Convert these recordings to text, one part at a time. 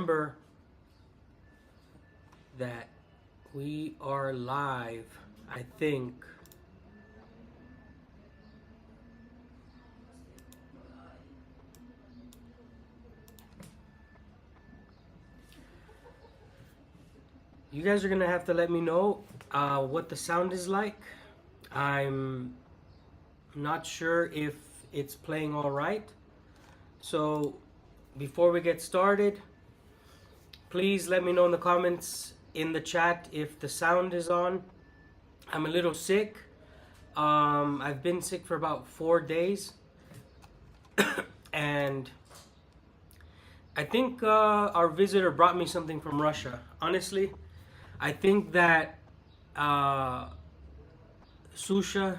remember that we are live, I think. You guys are gonna have to let me know what the sound is like. I'm not sure if it's playing all right. So before we get started, please let me know in the comments in the chat if the sound is on. I'm a little sick. I've been sick for about 4 days. And I think our visitor brought me something from Russia. Honestly, I think that Susha,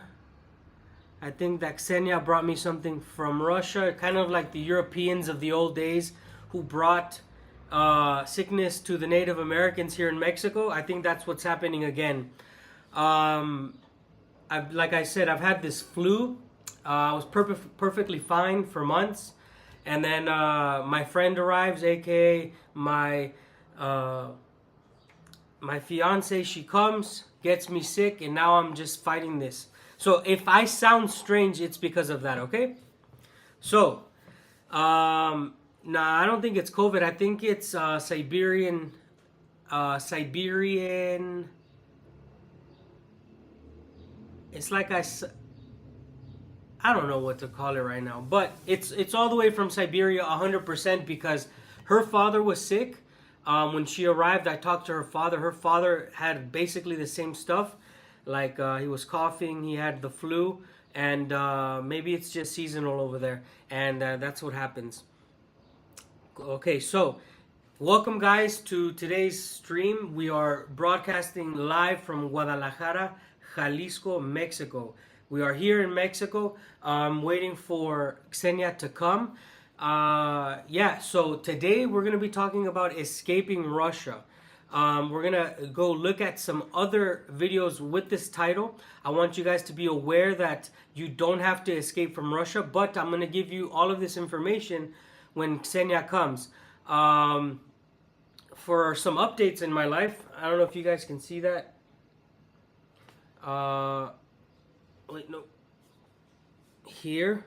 I think that Senya brought me something from Russia, kind of like the Europeans of the old days who brought sickness to the Native Americans here in Mexico. I think that's what's happening again. Like I said, I've had this flu. I was perfectly fine for months. And then my friend arrives, aka my fiance. She comes, gets me sick, and now I'm just fighting this. So if I sound strange, it's because of that, okay? So, nah, I don't think it's COVID. I think it's Siberian. It's like I don't know what to call it right now, but it's all the way from Siberia, 100%, because her father was sick. When she arrived, I talked to her father. Her father had basically the same stuff. Like he was coughing, he had the flu, and maybe it's just seasonal over there. And that's what happens. Okay, so welcome guys to today's stream. We are broadcasting live from Guadalajara, Jalisco, Mexico. We are here in Mexico. Waiting for Senya to come. Yeah, so today we're going to be talking about escaping Russia. We're going to go look at some other videos with this title. I want you guys to be aware that you don't have to escape from Russia, but I'm going to give you all of this information when Senya comes. For some updates in my life, I don't know if you guys can see that. Wait, no. Here.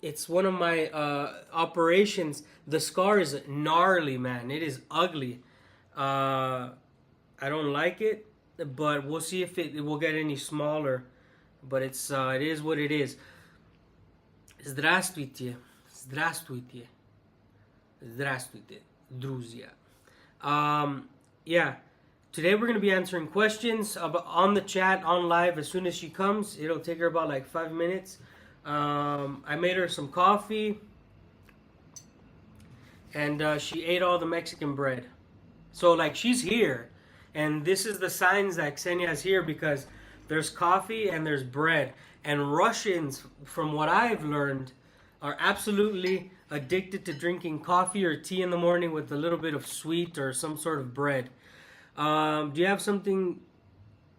It's one of my operations. The scar is gnarly, man. It is ugly. I don't like it, but we'll see if it will get any smaller. But it is what it is. Здравствуйте. Здравствуйте. Здравствуйте, друзья. Yeah. Today we're going to be answering questions on the chat, on live, as soon as she comes. It'll take her about like 5 minutes. I made her some coffee, and she ate all the Mexican bread. So like she's here, and this is the signs that Ksenia is here, because there's coffee and there's bread. And Russians, from what I've learned, are absolutely addicted to drinking coffee or tea in the morning with a little bit of sweet or some sort of bread. Do you have something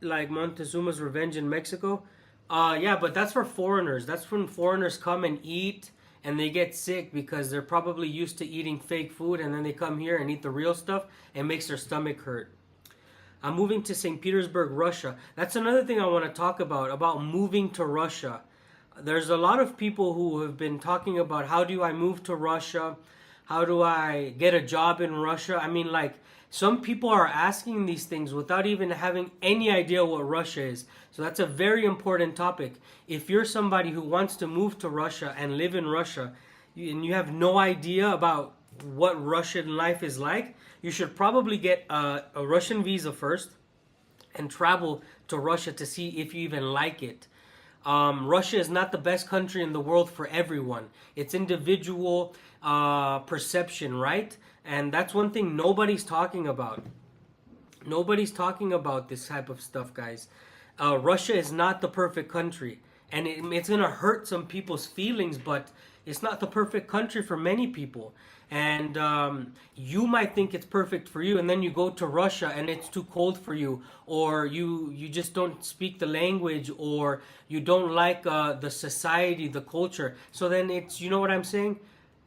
like Montezuma's Revenge in Mexico? Yeah, but that's for foreigners. That's when foreigners come and eat and they get sick because they're probably used to eating fake food, and then they come here and eat the real stuff and makes their stomach hurt. I'm moving to St. Petersburg, Russia. That's another thing I want to talk about moving to Russia. There's a lot of people who have been talking about, how do I move to Russia? How do I get a job in Russia? I mean, like, some people are asking these things without even having any idea what Russia is. So that's a very important topic. If you're somebody who wants to move to Russia and live in Russia, and you have no idea about what Russian life is like, you should probably get a Russian visa first and travel to Russia to see if you even like it. Russia is not the best country in the world for everyone. It's individual perception, right? And that's one thing nobody's talking about. Nobody's talking about this type of stuff, guys. Russia is not the perfect country. And it's going to hurt some people's feelings, but it's not the perfect country for many people. And you might think it's perfect for you, and then you go to Russia and it's too cold for you, or you just don't speak the language, or you don't like the society, the culture. So then it's, you know what I'm saying?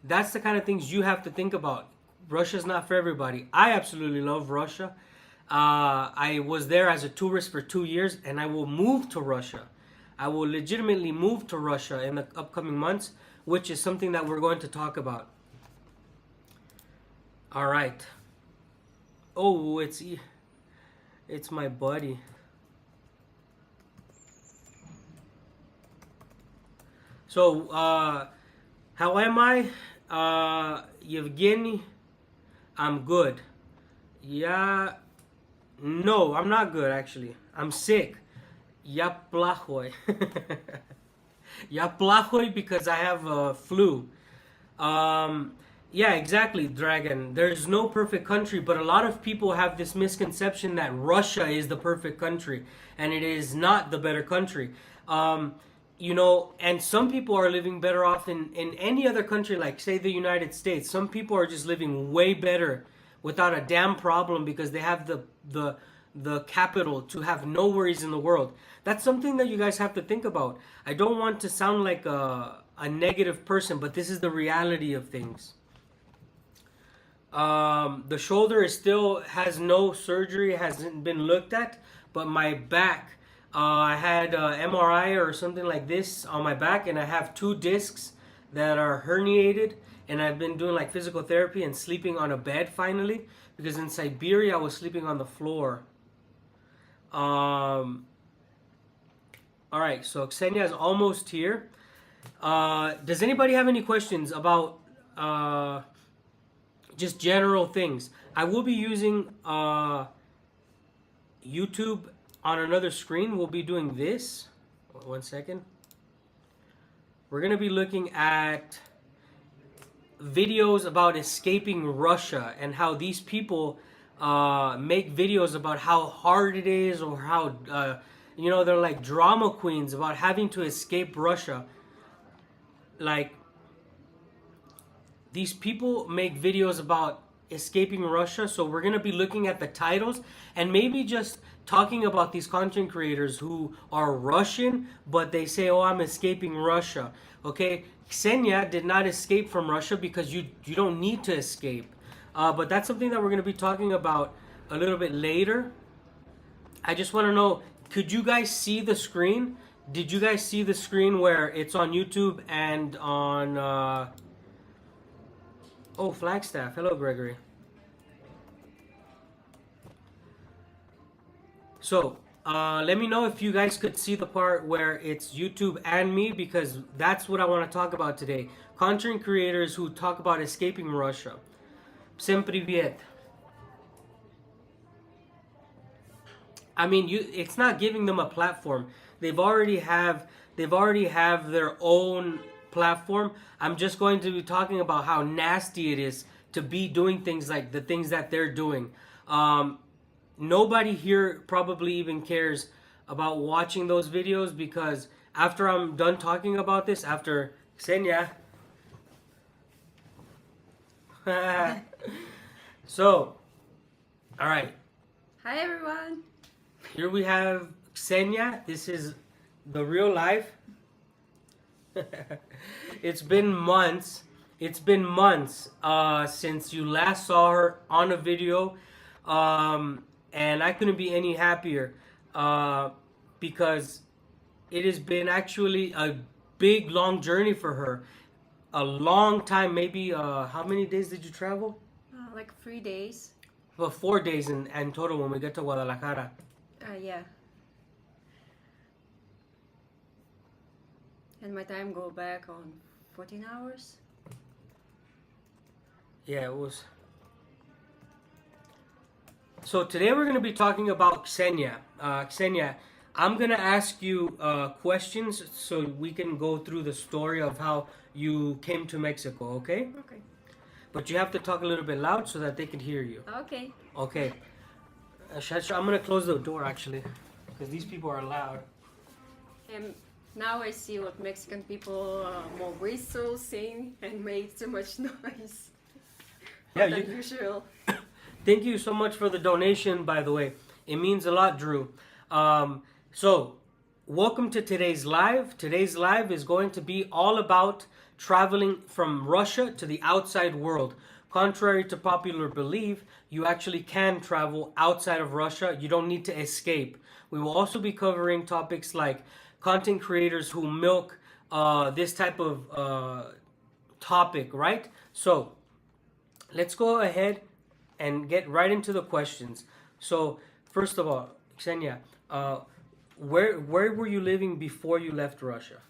That's the kind of things you have to think about. Russia's not for everybody. I absolutely love Russia. I was there as a tourist for 2 years, and I will move to Russia. I will legitimately move to Russia in the upcoming months, which is something that we're going to talk about. All right. Oh, it's my buddy. So, how am I? Yevgeny, I'm good. Yeah, no, I'm not good actually. I'm sick. Ya plahoy. Ya plahoy because I have a flu. Yeah, exactly, Dragon. There's no perfect country, but a lot of people have this misconception that Russia is the perfect country, and it is not the better country. And some people are living better off in any other country, like, say, the United States. Some people are just living way better without a damn problem because they have the capital to have no worries in the world. That's something that you guys have to think about. I don't want to sound like a negative person, but this is the reality of things. The shoulder still has no surgery, hasn't been looked at, but my back, I had MRI or something like this on my back, and I have 2 discs that are herniated, and I've been doing like physical therapy and sleeping on a bed finally, because in Siberia I was sleeping on the floor. All right, so Ksenia is almost here. Does anybody have any questions about just general things? I will be using YouTube on another screen. We'll be doing this. 1 second. We're going to be looking at videos about escaping Russia and how these people make videos about how hard it is, or how they're like drama queens about having to escape Russia. Like, these people make videos about escaping Russia, so we're going to be looking at the titles and maybe just talking about these content creators who are Russian, but they say, oh, I'm escaping Russia. Okay, Senya did not escape from Russia because you don't need to escape. But that's something that we're going to be talking about a little bit later. I just want to know, could you guys see the screen? Did you guys see the screen where it's on YouTube and on... Oh, Flagstaff. Hello, Gregory. So, let me know if you guys could see the part where it's YouTube and me, because that's what I want to talk about today. Content creators who talk about escaping Russia. Всем привет. I mean, it's not giving them a platform. They already have their own platform. I'm just going to be talking about how nasty it is to be doing things like the things that they're doing. Nobody here probably even cares about watching those videos, because after I'm done talking about this, after Senya. So, all right. Hi, everyone. Here we have Senya. This is the real life. It's been months. It's been months since you last saw her on a video. And I couldn't be any happier because it has been actually a big, long journey for her. A long time, maybe, how many days did you travel? Like 3 days. Well, 4 days in total when we get to Guadalajara. Yeah. And my time go back on 14 hours. Yeah, it was. So today we're going to be talking about Senya. Senya, I'm going to ask you questions so we can go through the story of how you came to Mexico, okay? Okay. But you have to talk a little bit loud so that they can hear you. Okay. Okay. I'm going to close the door, actually, because these people are loud. And now I see what Mexican people more whistle, sing, and make too much noise. Yeah, than usual. Thank you so much for the donation, by the way. It means a lot, Drew. So, welcome to today's live. Today's live is going to be all about traveling from Russia to the outside world. Contrary to popular belief, you actually can travel outside of Russia. You don't need to escape. We will also be covering topics like content creators who milk this type of topic, right? So let's go ahead and get right into the questions. So first of all, Senya, where were you living before you left Russia?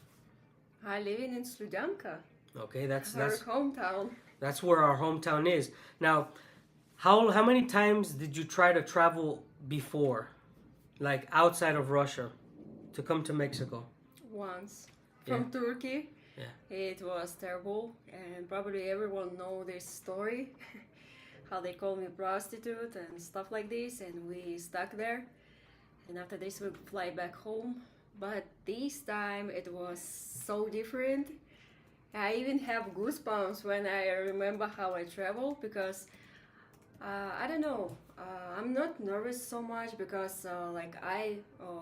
I live in Slujanka, Okay, that's our hometown. that's where our hometown is. Now, how many times did you try to travel before, like outside of Russia, to come to Mexico? Once from Turkey. Yeah. It was terrible, and probably everyone know this story. How they call me prostitute and stuff like this, and we stuck there. And after this, we fly back home. But this time it was so different. I even have goosebumps when I remember how I traveled because I don't know. I'm not nervous so much because like I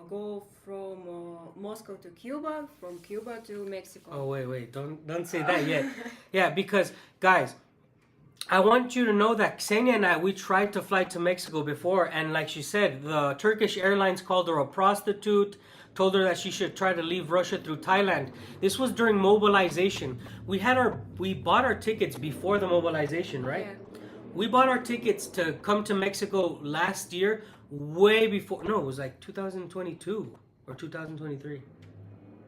go from Moscow to Cuba, from Cuba to Mexico. Oh wait, don't say that yet. Yeah, because guys, I want you to know that Senya and I, we tried to fly to Mexico before, and like she said, the Turkish Airlines called her a prostitute, told her that she should try to leave Russia through Thailand. This was during mobilization. We bought our tickets before the mobilization, right? Yeah. We bought our tickets to come to Mexico last year, way before. No, it was like 2022 or 2023.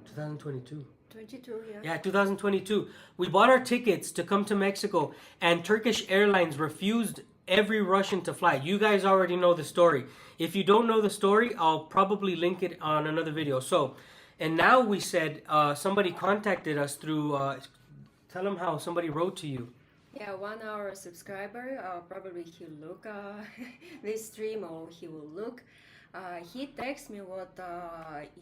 2022. 22, yeah. Yeah, 2022. We bought our tickets to come to Mexico, and Turkish Airlines refused every Russian to fly. You guys already know the story. If you don't know the story, I'll probably link it on another video. So, and now we said somebody contacted us through. Tell them how somebody wrote to you. Yeah, one our subscriber, probably he'll look this stream or he will look. He texts me what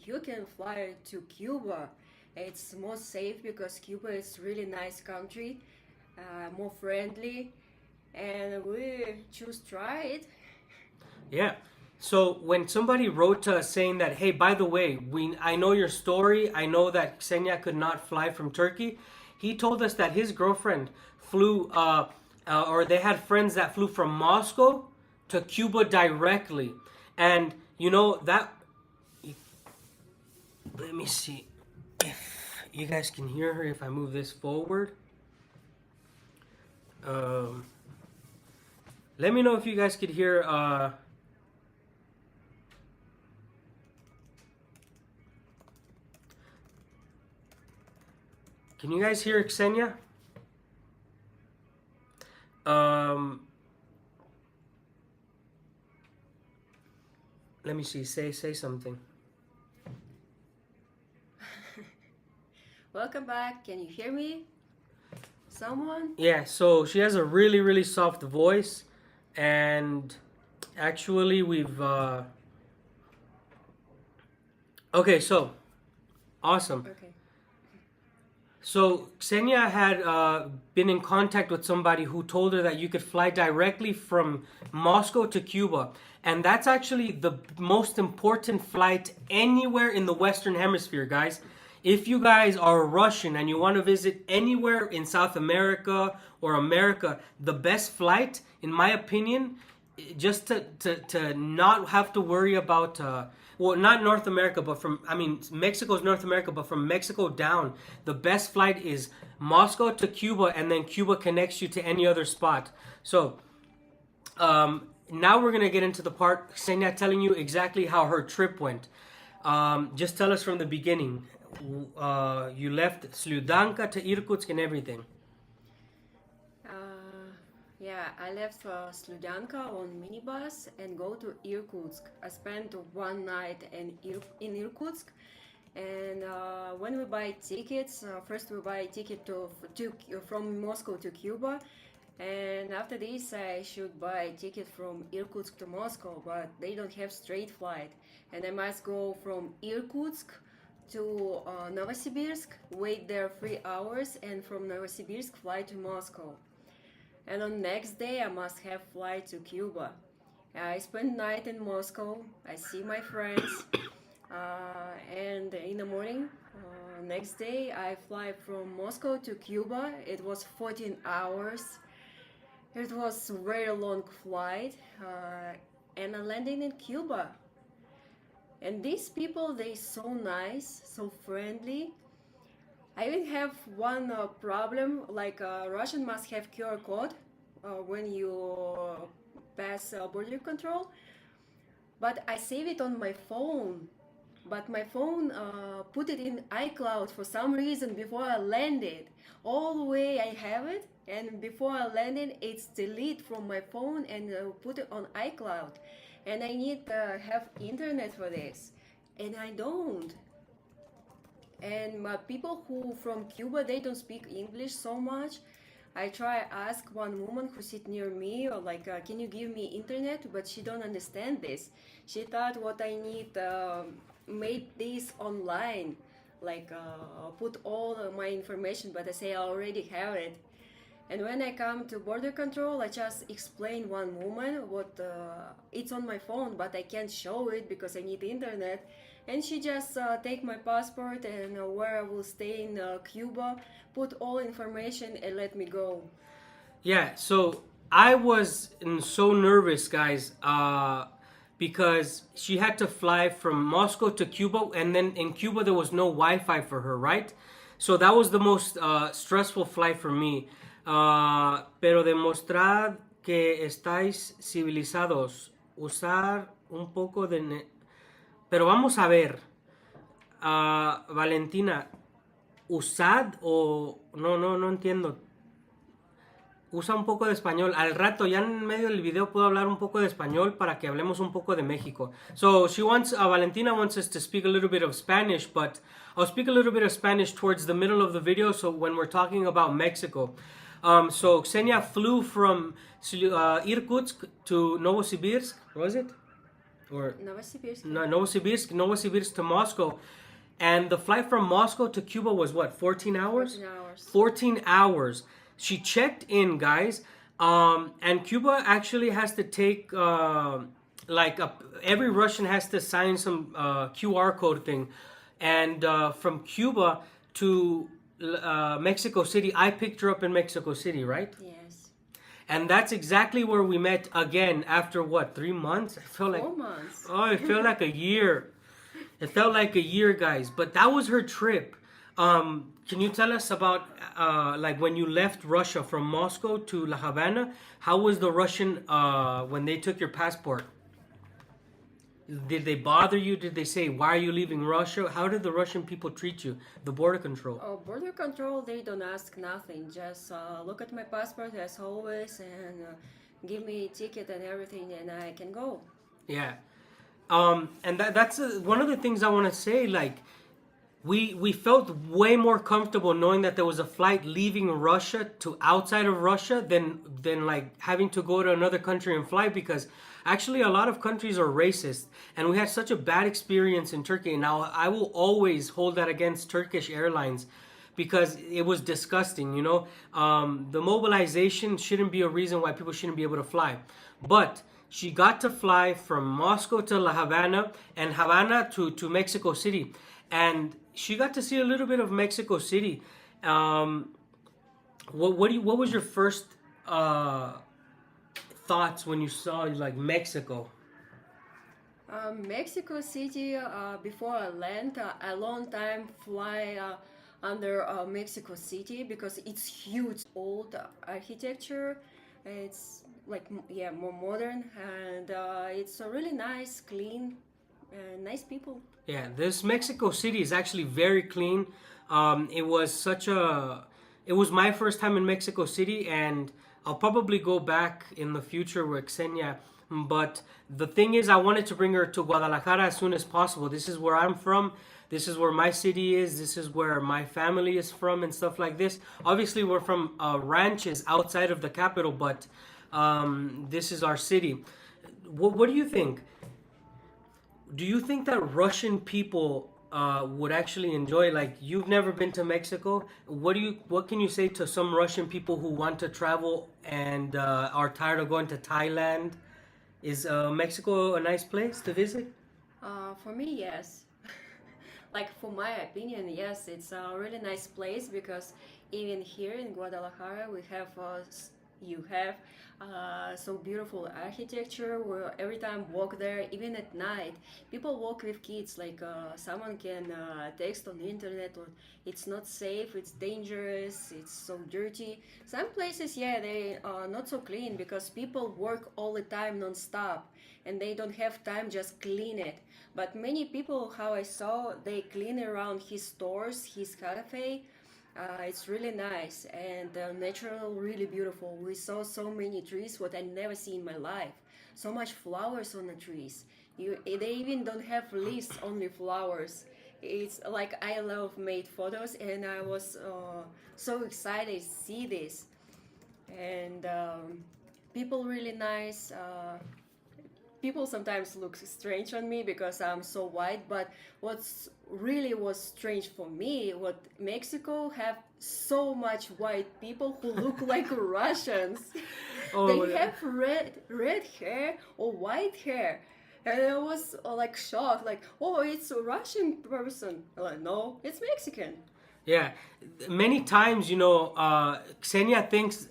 you can fly to Cuba. It's more safe because Cuba is really nice country, more friendly, and we choose try it. Yeah. So when somebody wrote to us saying that, hey, by the way, I know your story. I know that Senya could not fly from Turkey. He told us that his girlfriend flew, or they had friends that flew from Moscow to Cuba directly. And you know that, let me see if you guys can hear her if I move this forward. Let me know if you guys could hear can you guys hear Ksenia? Let me see. Say something. Welcome back. Can you hear me? Someone? Yeah. So she has a really soft voice, and actually we've. Okay. So, awesome. Okay. So Ksenia had been in contact with somebody who told her that you could fly directly from Moscow to Cuba. And that's actually the most important flight anywhere in the Western Hemisphere, guys. If you guys are Russian and you want to visit anywhere in South America or America, the best flight, in my opinion, just to not have to worry about... well, not North America, but Mexico's North America, but from Mexico down, the best flight is Moscow to Cuba, and then Cuba connects you to any other spot. So, now we're going to get into the part, Senya telling you exactly how her trip went. Just tell us from the beginning. You left Sludanka to Irkutsk and everything. Yeah, I left Slujanka on minibus and go to Irkutsk. I spent one night in Irkutsk, and when we buy tickets, first we buy a ticket from Moscow to Cuba, and after this I should buy a ticket from Irkutsk to Moscow, but they don't have straight flight, and I must go from Irkutsk to Novosibirsk, wait there 3 hours, and from Novosibirsk fly to Moscow. And on next day I must have flight to Cuba. I spend night in Moscow. I see my friends, and in the morning Next day, I fly from Moscow to Cuba. It was 14 hours. It was a very long flight, and I landed in Cuba. And these people, they so nice, so friendly. I even have one problem, like Russian must have QR code when you pass border control, but I save it on my phone. But my phone put it in iCloud for some reason before I landed. All the way I have it, and before I landed, it's delete from my phone and put it on iCloud. And I need to have internet for this, and I don't. And people who from Cuba, they don't speak English so much. I try ask one woman who sit near me, or like, can you give me internet? But she don't understand this. She thought what I need made this online, like put all my information. But I say I already have it. And when I come to border control, I just explain one woman what it's on my phone, but I can't show it because I need internet. And she just take my passport and where I will stay in Cuba, put all information and let me go. Yeah, so I was so nervous, guys, because she had to fly from Moscow to Cuba, and then in Cuba there was no Wi-Fi for her, right? So that was the most stressful flight for me. Pero demostrad que estáis civilizados. Usar un poco de... Pero vamos a ver, Valentina, usad o... No entiendo. Usa un poco de español. Al rato, ya en medio del video, puedo hablar un poco de español para que hablemos un poco de México. So she wants, Valentina wants us to speak a little bit of Spanish, but I'll speak a little bit of Spanish towards the middle of the video. So when we're talking about Mexico, so Senya flew from Irkutsk to Novosibirsk. What was it? Or Novosibirsk. no, Novosibirsk to Moscow. And the flight from Moscow to Cuba was what, 14 hours? 14 hours. 14 hours. She checked in, guys, and Cuba actually has to take, every Russian has to sign some QR code thing. And from Cuba to Mexico City, I picked her up in Mexico City, right? Yes. And that's exactly where we met again after what, 3 months? I felt like 4 months. Oh, it felt like a year. It felt like a year, guys. But that was her trip. Can you tell us about like when you left Russia from Moscow to La Habana? How was the Russian when they took your passport? Did they bother you? Did they say, why are you leaving Russia? How did the Russian people treat you? The border control. Oh, border control, they don't ask nothing. Just look at my passport as always and give me a ticket and everything and I can go. Yeah. And that's one of the things I want to say. Like, we felt way more comfortable knowing that there was a flight leaving Russia to outside of Russia than like having to go to another country and fly, because actually a lot of countries are racist and we had such a bad experience in Turkey. Now I will always hold that against Turkish Airlines because it was disgusting, you know. The mobilization shouldn't be a reason why people shouldn't be able to fly. But she got to fly from Moscow to La Habana and Havana to Mexico City. And she got to see a little bit of Mexico City. What was your first thoughts when you saw like Mexico? Mexico City, before I land, a long time fly under Mexico City because it's huge, old architecture. It's like, yeah, more modern, and it's really nice, clean, nice people. Yeah, this Mexico City is actually very clean. It was my first time in Mexico City, and I'll probably go back in the future with Senya. But the thing is, I wanted to bring her to Guadalajara as soon as possible. This is where I'm from. This is where my city is. This is where my family is from and stuff like this. Obviously, we're from ranches outside of the capital, but this is our city. What do you think? Do you think that Russian people would actually enjoy, like, you've never been to Mexico? What can you say to some Russian people who want to travel and are tired of going to Thailand? Is Mexico a nice place to visit? For me, yes. like for my opinion, yes, it's a really nice place because even here in Guadalajara we have you have so beautiful architecture where every time walk there, even at night, people walk with kids. Like someone can text on the internet, or it's not safe, it's dangerous, it's so dirty. Some places, yeah, they are not so clean because people work all the time non-stop and they don't have time just clean it. But many people, how I saw, they clean around his stores, his cafe. It's really nice and natural, really beautiful. We saw so many trees, what I never see in my life. So much flowers on the trees. They even don't have leaves, only flowers. It's like I love made photos, and I was so excited to see this. And people really nice. People sometimes look strange on me because I'm so white, but what's really was strange for me, what Mexico have so much white people who look like Russians. Oh, They have red hair or white hair. And I was like shocked, like, oh, it's a Russian person. Like, no, it's Mexican. yeah. Many times, Ksenia thinks,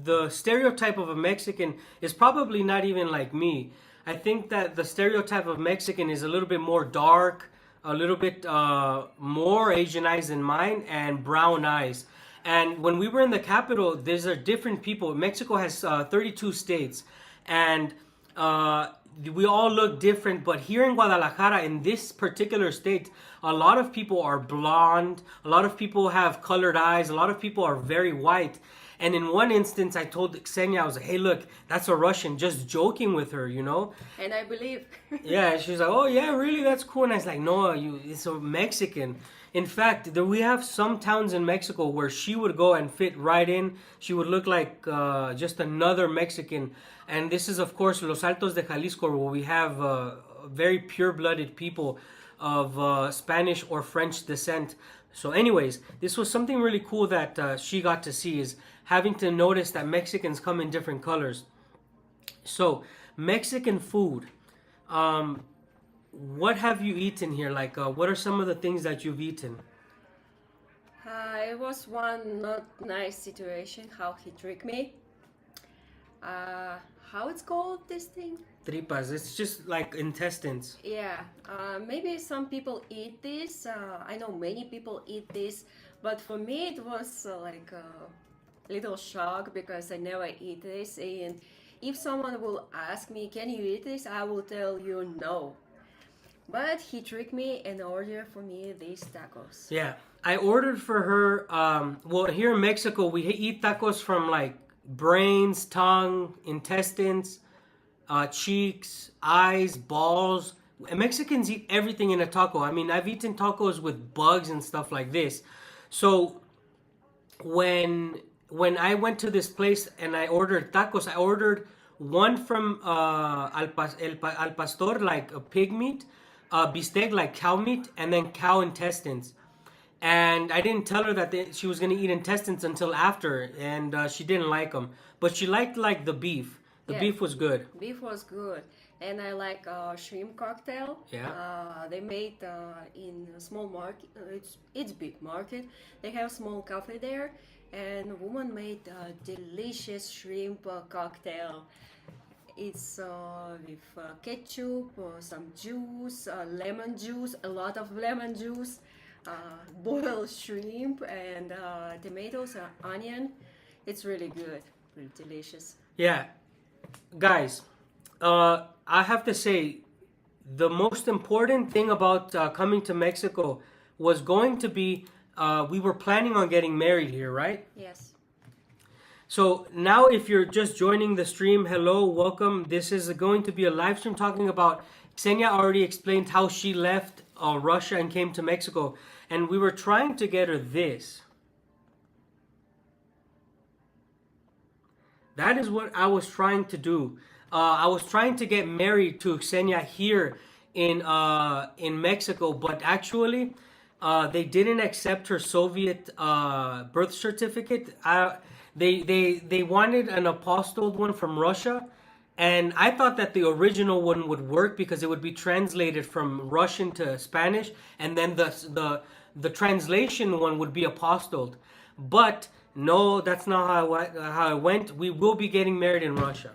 the stereotype of a Mexican is probably not even like me. I think that the stereotype of Mexican is a little bit more dark, a little bit more Asianized than mine, and brown eyes. And when we were in the capital, there's a different people. Mexico has 32 states, and we all look different. But here in Guadalajara, in this particular state, a lot of people are blonde. A lot of people have colored eyes. A lot of people are very white. And in one instance, I told Ksenia, I was like, hey, look, that's a Russian, just joking with her, And I believe. Yeah, she's like, oh, yeah, really? That's cool. And I was like, no, it's a Mexican. In fact, we have some towns in Mexico where she would go and fit right in. She would look like just another Mexican. And this is, of course, Los Altos de Jalisco, where we have very pure-blooded people of Spanish or French descent. So anyways, this was something really cool that she got to see, is having to notice that Mexicans come in different colors. So, Mexican food. What have you eaten here? Like, what are some of the things that you've eaten? It was one not nice situation how he tricked me. How it's called this thing? Tripas. It's just like intestines. Yeah, maybe some people eat this. I know many people eat this, but for me it was like a little shock because I never eat this. And if someone will ask me, "Can you eat this?" I will tell you no. But he tricked me and ordered for me these tacos. Yeah. I ordered for her. Well, here in Mexico, we eat tacos from like brains, tongue, intestines, cheeks, eyes, balls. And Mexicans eat everything in a taco. I mean, I've eaten tacos with bugs and stuff like this. So when I went to this place and I ordered tacos, I ordered one from al pastor, like a pig meat, bistec, like cow meat, and then cow intestines. And I didn't tell her that she was gonna eat intestines until after, and she didn't like them. But she liked like the beef. The Yeah. beef was good. Beef was good, and I like shrimp cocktail. Yeah. They made in a small market. It's big market. They have small cafe there, and a woman made a delicious shrimp cocktail. It's with ketchup, some juice, lemon juice, a lot of lemon juice, boiled shrimp, and tomatoes and onion. It's really good, really delicious. Yeah, guys, I have to say, the most important thing about coming to Mexico was going to be we were planning on getting married here, right? Yes. So now if you're just joining the stream, hello, welcome. This is going to be a live stream talking about, Senya already explained how she left Russia and came to Mexico. And we were trying to get her this. That is what I was trying to do. I was trying to get married to Senya here in Mexico, but actually they didn't accept her Soviet birth certificate. They wanted an apostilled one from Russia, And I thought that the original one would work because it would be translated from Russian to Spanish, and then the translation one would be apostoled. But no, that's not how it went. We will be getting married in Russia.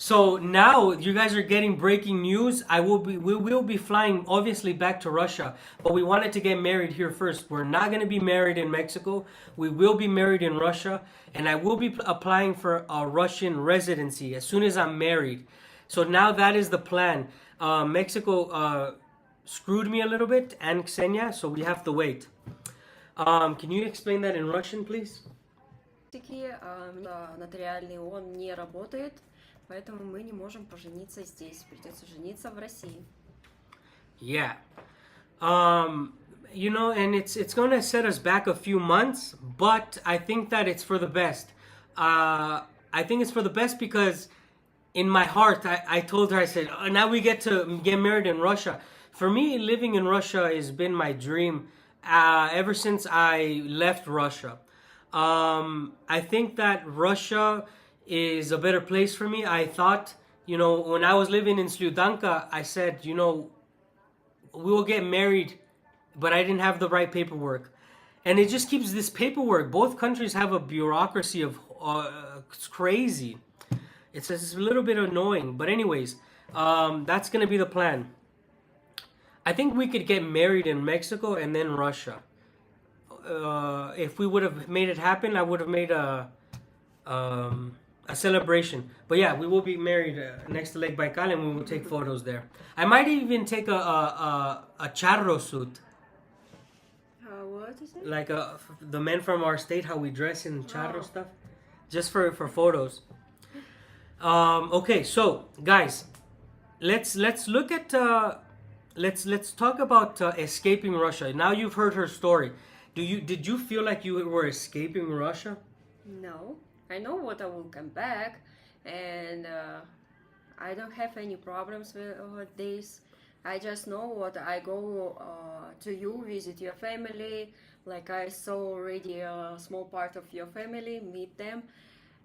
So now you guys are getting breaking news. We will be flying obviously back to Russia, but we wanted to get married here first. We're not going to be married in Mexico. We will be married in Russia, and I will be applying for a Russian residency as soon as I'm married. So now that is the plan. Mexico screwed me a little bit, and Ksenia, so we have to wait. Can you explain that in Russian, please? Нотариальный он не работает, поэтому мы не можем пожениться здесь. Придется жениться в России. Yeah. You know, and it's going to set us back a few months, but I think that it's for the best. I think it's for the best because in my heart, I told her, I said, oh, now we get to get married in Russia. For me, living in Russia has been my dream ever since I left Russia. I think that Russia is a better place for me. I thought, you know, when I was living in Sludanka, I said, you know, we will get married, but I didn't have the right paperwork. And it just keeps this paperwork. Both countries have a bureaucracy of, it's crazy. It's a little bit annoying. But anyways, that's going to be the plan. I think we could get married in Mexico and then Russia. If we would have made it happen, I would have made a celebration. But yeah, we will be married next to Lake Baikal, and we will take photos there. I might even take a charro suit. What is it? Like the men from our state, how we dress in charro stuff, just for photos. Okay, so guys, let's look at let's talk about escaping Russia. Now you've heard her story. Did you feel like you were escaping Russia? No, I know what I will come back, and I don't have any problems with this. I just know what I go to you, visit your family, like I saw already a small part of your family, meet them,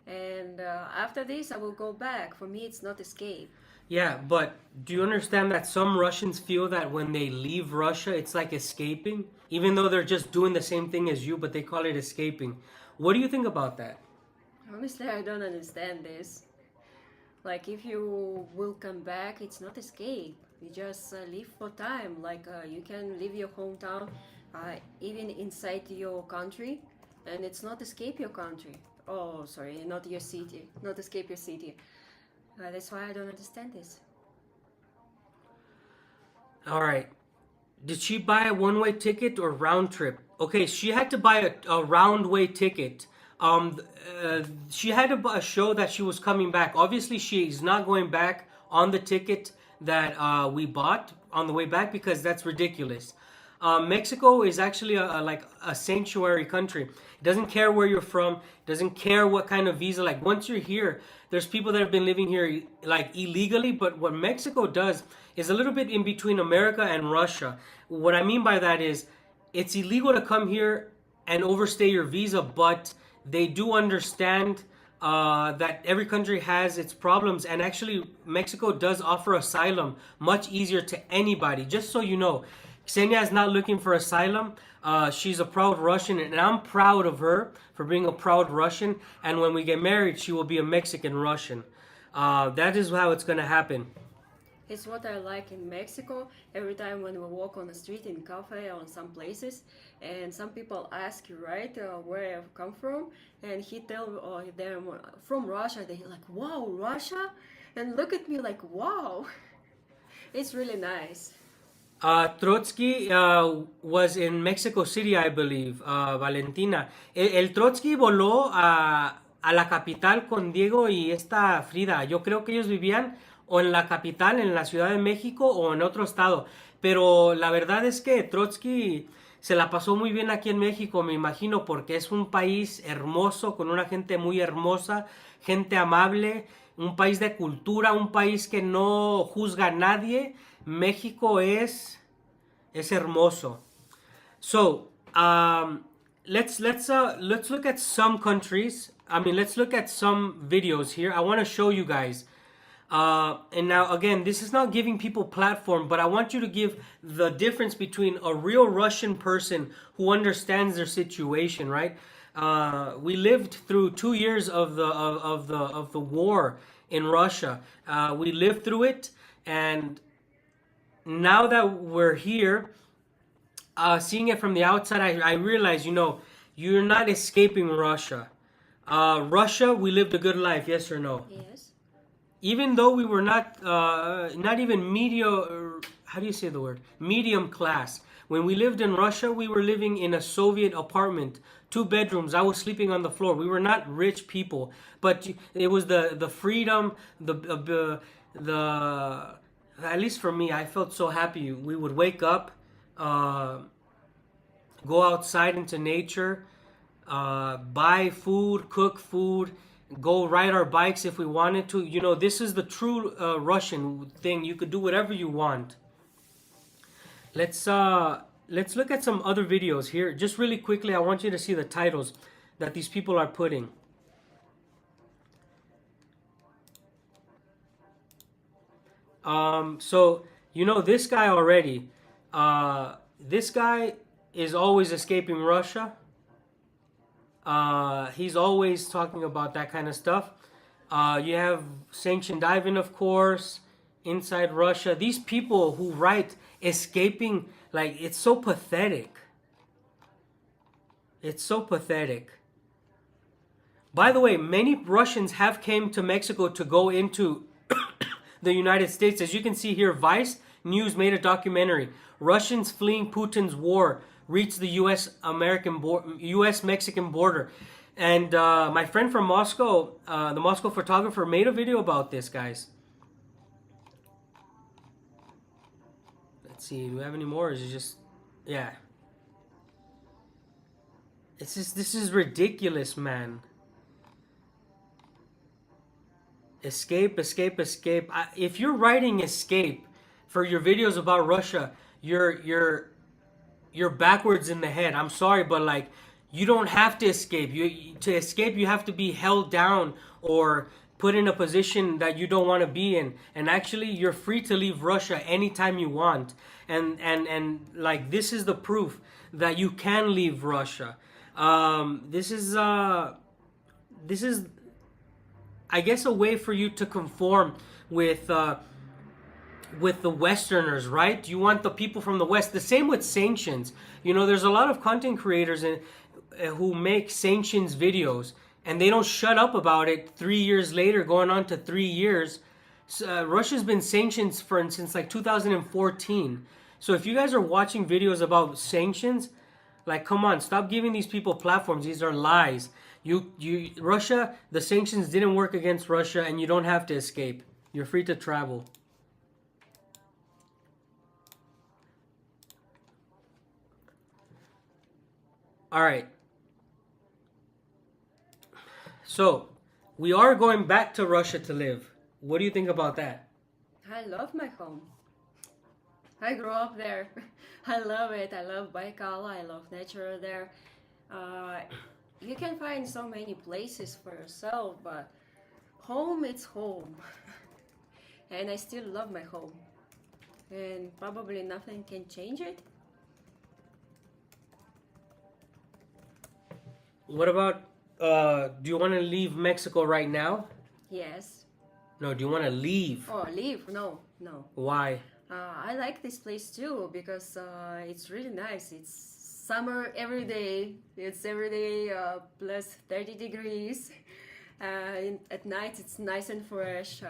and after this I will go back. For me, it's not escape. Yeah, but do you understand that some Russians feel that when they leave Russia, it's like escaping, even though they're just doing the same thing as you, but they call it escaping. What do you think about that? Honestly, I don't understand this. Like, if you will come back, it's not escape. You just leave for time. Like, you can leave your hometown, even inside your country, and it's not escape your country. Oh, sorry, not your city. Not escape your city. That's why I don't understand this. All right. Did she buy a one-way ticket or round trip? Okay, she had to buy a round-way ticket. She had to show that she was coming back. Obviously, she's not going back on the ticket that we bought on the way back because that's ridiculous. Mexico is actually like a sanctuary country. It doesn't care where you're from. It doesn't care what kind of visa. Like once you're here, there's people that have been living here like illegally. But what Mexico does is a little bit in between America and Russia. What I mean by that is it's illegal to come here and overstay your visa, but they do understand that every country has its problems, and actually Mexico does offer asylum much easier to anybody. Just so you know, Ksenia is not looking for asylum. She's a proud Russian, and I'm proud of her for being a proud Russian. And when we get married, she will be a Mexican Russian. That is how it's going to happen. It's what I like in Mexico. Every time when we walk on the street, in cafe or in some places, and some people ask you, right, where you come from, and he tell them from Russia. They're like, wow, Russia, and look at me like, wow. It's really nice. Trotsky was in Mexico City, I believe, Valentina. El Trotsky voló a la capital con Diego y esta Frida. Yo creo que ellos vivían o en la capital, en la Ciudad de México o en otro estado. Pero la verdad es que Trotsky se la pasó muy bien aquí en México, me imagino, porque es un país hermoso, con una gente muy hermosa, gente amable, un país de cultura, un país que no juzga a nadie. México es hermoso. So, let's look at some countries I mean, let's look at some videos here. I want to show you guys. And now, again, this is not giving people platform, but I want you to give the difference between a real Russian person who understands their situation, right? We lived through 2 years of the war in Russia. We lived through it, and now that we're here, seeing it from the outside, I realize, you're not escaping Russia. Russia, we lived a good life, yes or no? Yes. Even though we were not even how do you say the word? Medium class. When we lived in Russia, we were living in a Soviet apartment, 2 bedrooms. I was sleeping on the floor. We were not rich people, but it was the freedom, the at least for me, I felt so happy. We would wake up, go outside into nature, buy food, cook food, go ride our bikes if we wanted to. This is the true Russian thing. You could do whatever you want. Let's look at some other videos here. Just really quickly, I want you to see the titles that these people are putting. So this guy already. This guy is always escaping Russia. He's always talking about that kind of stuff. You have sanctioned Ivan, of course, inside Russia. These people who write escaping, like, it's so pathetic. It's so pathetic. By the way, many Russians have came to Mexico to go into the United States. As you can see here, Vice News made a documentary. Russians fleeing Putin's war reach the U.S.-Mexican border. And my friend from Moscow, the Moscow photographer, made a video about this, guys. Let's see, do we have any more? Or is it just, yeah. This is ridiculous, man. Escape, escape, escape. If you're writing escape for your videos about Russia, you're backwards in the head. I'm sorry, but like, you don't have to escape. To escape, you have to be held down or put in a position that you don't want to be in. And actually, you're free to leave Russia anytime you want. And like, this is the proof that you can leave Russia. This is I guess a way for you to conform with the Westerners, right? You want the people from the West. The same with sanctions. There's a lot of content creators who make sanctions videos, and they don't shut up about it 3 years later, going on to 3 years. Russia's been sanctioned since like 2014. So if you guys are watching videos about sanctions, like, come on, stop giving these people platforms. These are lies. Russia, the sanctions didn't work against Russia, and you don't have to escape. You're free to travel. All right. So, we are going back to Russia to live. What do you think about that? I love my home. I grew up there. I love it. I love Baikal. I love nature there. You can find so many places for yourself, but home, it's home. And I still love my home. And probably nothing can change it. What about, do you want to leave Mexico right now? Yes. No, do you want to leave? Oh, leave? No. Why? I like this place too because it's really nice. It's summer every day. It's every day plus 30 degrees. At night it's nice and fresh.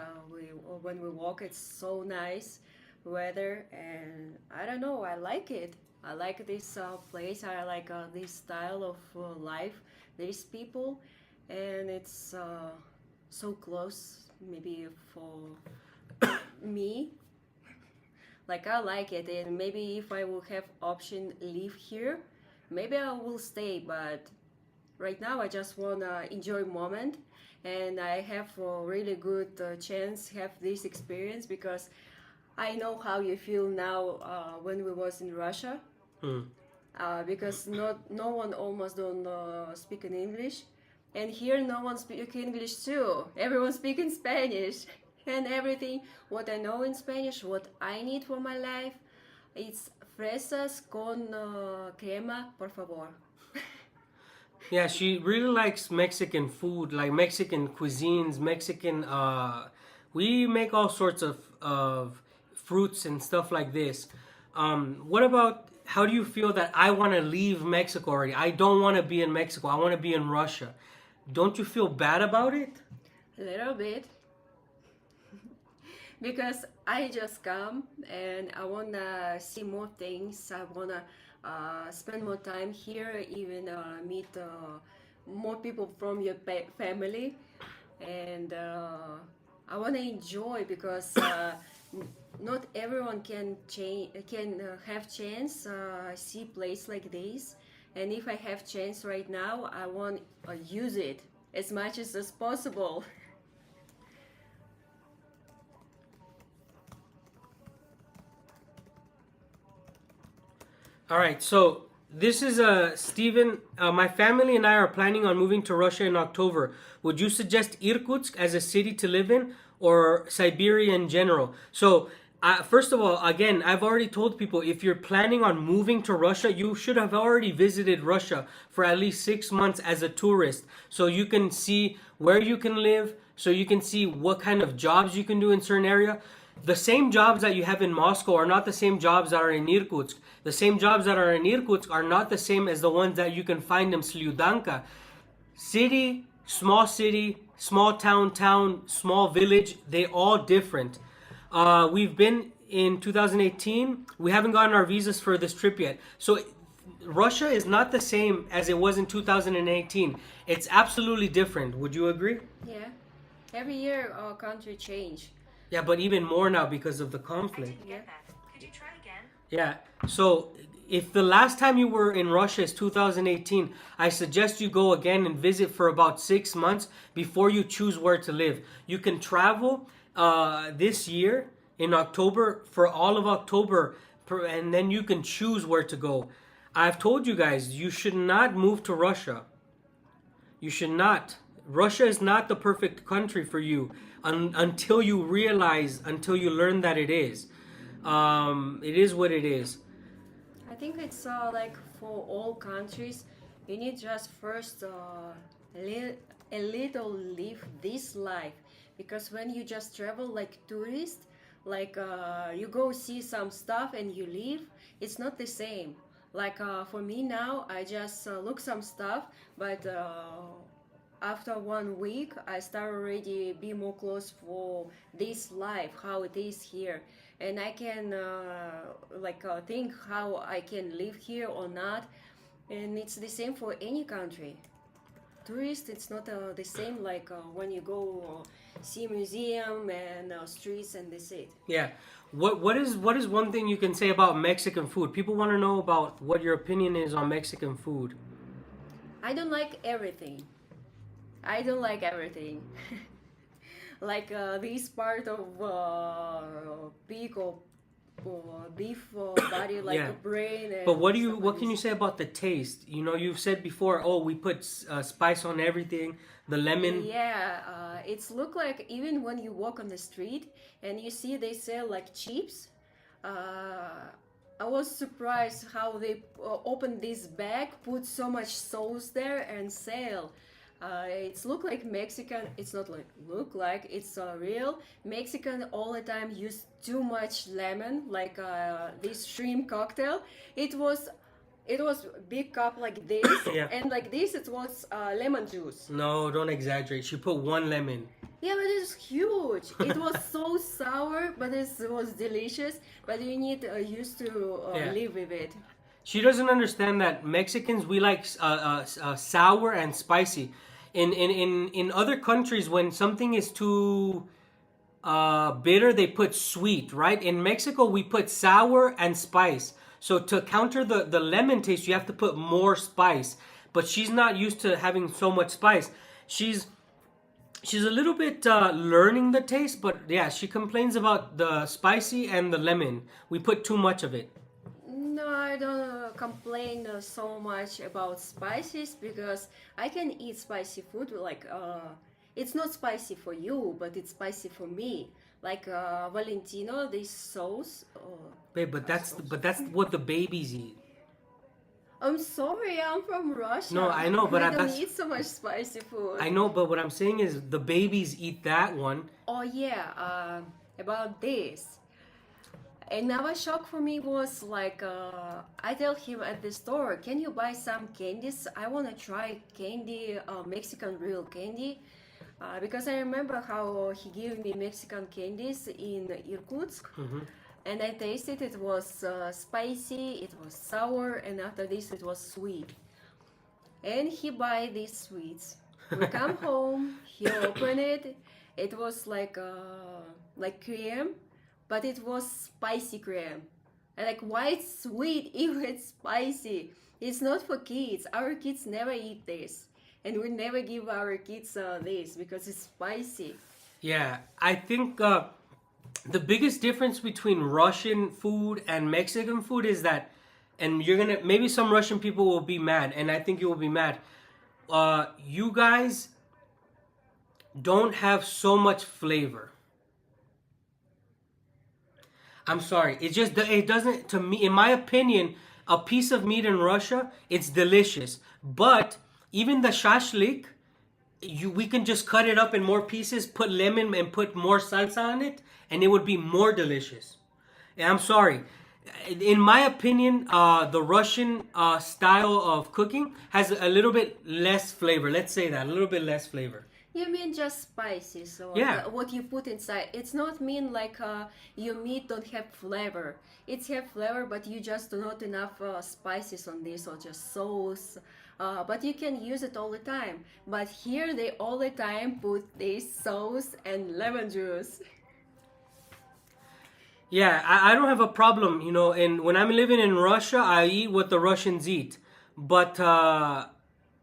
When we walk, it's so nice weather, and I don't know. I like it. I like this place. I like this style of life. These people, and it's so close. Maybe for me. Like, I like it, and maybe if I will have option live here, maybe I will stay, but right now I just wanna enjoy moment, and I have a really good chance have this experience because I know how you feel now when we was in Russia, because no one almost don't speak in English, And here no one speaks English too. Everyone speaks in Spanish. And everything what I know in Spanish, what I need for my life, it's fresas con crema, por favor. Yeah, she really likes Mexican food, like Mexican cuisines, Mexican. We make all sorts of fruits and stuff like this. What about? How do you feel that I want to leave Mexico already? I don't want to be in Mexico. I want to be in Russia. Don't you feel bad about it? A little bit. Because I just come and I wanna see more things. I wanna spend more time here, even meet more people from your family, and I wanna enjoy because not everyone can have chance see place like this. And if I have chance right now, I want use it as much as possible. All right, so this is Steven. My family and I are planning on moving to Russia in October. Would you suggest Irkutsk as a city to live in or Siberia in general? So, first of all, again, I've already told people if you're planning on moving to Russia, you should have already visited Russia for at least 6 months as a tourist. So you can see where you can live, so you can see what kind of jobs you can do in certain area. The same jobs that you have in Moscow are not the same jobs that are in Irkutsk. The same jobs that are in Irkutsk are not the same as the ones that you can find in Slyudanka. City, small town, small village, they all different. We've been in 2018. We haven't gotten our visas for this trip yet. So Russia is not the same as it was in 2018. It's absolutely different. Would you agree? Yeah, every year our country change. Yeah, but even more now because of the conflict. Didn't get that. Could you try again? Yeah. So if the last time you were in Russia is 2018, I suggest you go again and visit for about 6 months before you choose where to live. You can travel this year in October for all of October, and then you can choose where to go. I've told you guys, you should not move to Russia. You should not. Russia is not the perfect country for you until you realize, until you learn that it is. It is what it is. I think it's like for all countries, you need just first a little live this life, because when you just travel like tourist, like you go see some stuff and you leave, it's not the same. Like for me now, I just look some stuff, but after 1 week I start already be more close for this life, how it is here, and I can think how I can live here or not. And it's the same for any country. Tourist, it's not the same like when you go see museum and streets and that's it. Yeah. What is one thing you can say about Mexican food? People want to know about what your opinion is on Mexican food. I don't like everything. I don't like everything. Like this part of pig or beef body, like Yeah. a brain. And But what stuff can you like say about the taste? You know, you've said before, oh, we put spice on everything, the lemon. this. Yeah, it's look like even when you walk on the street and you see they sell like chips. I was surprised how they opened this bag, put so much sauce there and sell. It's look like Mexican. It's not like look like it's real Mexican. All the time use too much lemon, like this shrimp cocktail. It was big cup like this, Yeah. and like this it was lemon juice. No, don't exaggerate. She put one lemon. Yeah, but it's huge. It was so sour, but it was delicious. But you need used to Yeah. live with it. She doesn't understand that Mexicans, we like sour and spicy. In other countries, when something is too bitter, they put sweet, right? In Mexico, we put sour and spice. So to counter the lemon taste, you have to put more spice. But she's not used to having so much spice. She's a little bit learning the taste, but yeah, she complains about the spicy and the lemon. We put too much of it. No, I don't complain so much about spices because I can eat spicy food. Like, it's not spicy for you, but it's spicy for me. Like Valentino, this sauce. Babe, but that's what the babies eat. I'm sorry, I'm from No, Russia. I know, but I don't that's eat so much spicy food. I know, but what I'm saying is the babies eat that one. Oh yeah, about this. Another shock for me was like I tell him at the store, can you buy some candies? I want to try candy, Mexican real candy, because I remember how he gave me Mexican candies in Irkutsk, and I tasted it was spicy, it was sour, and after this it was sweet. And he buy these sweets. We come home, he open it. It was like cream, but it was spicy cream. And like why it's sweet if it's spicy? It's not for kids. Our kids never eat this, and we never give our kids this because it's spicy. Yeah, I think the biggest difference between Russian food and Mexican food is that, and you're gonna maybe some Russian people will be mad, and I think you will be mad. You guys don't have so much flavor. I'm sorry. It doesn't, to me, in my opinion, a piece of meat in Russia, it's delicious. But even the shashlik, we can just cut it up in more pieces, put lemon and put more salsa on it, and it would be more delicious. And I'm sorry. In my opinion, the Russian style of cooking has a little bit less flavor. Let's say that, a little bit less flavor. You mean just spices so Yeah. what you put inside. It's not mean like your meat don't have flavor. It's have flavor, but you just do not enough spices on this or just sauce. But you can use it all the time. But here they all the time put this sauce and lemon juice. Yeah, I don't have a problem, and when I'm living in Russia, I eat what the Russians eat. But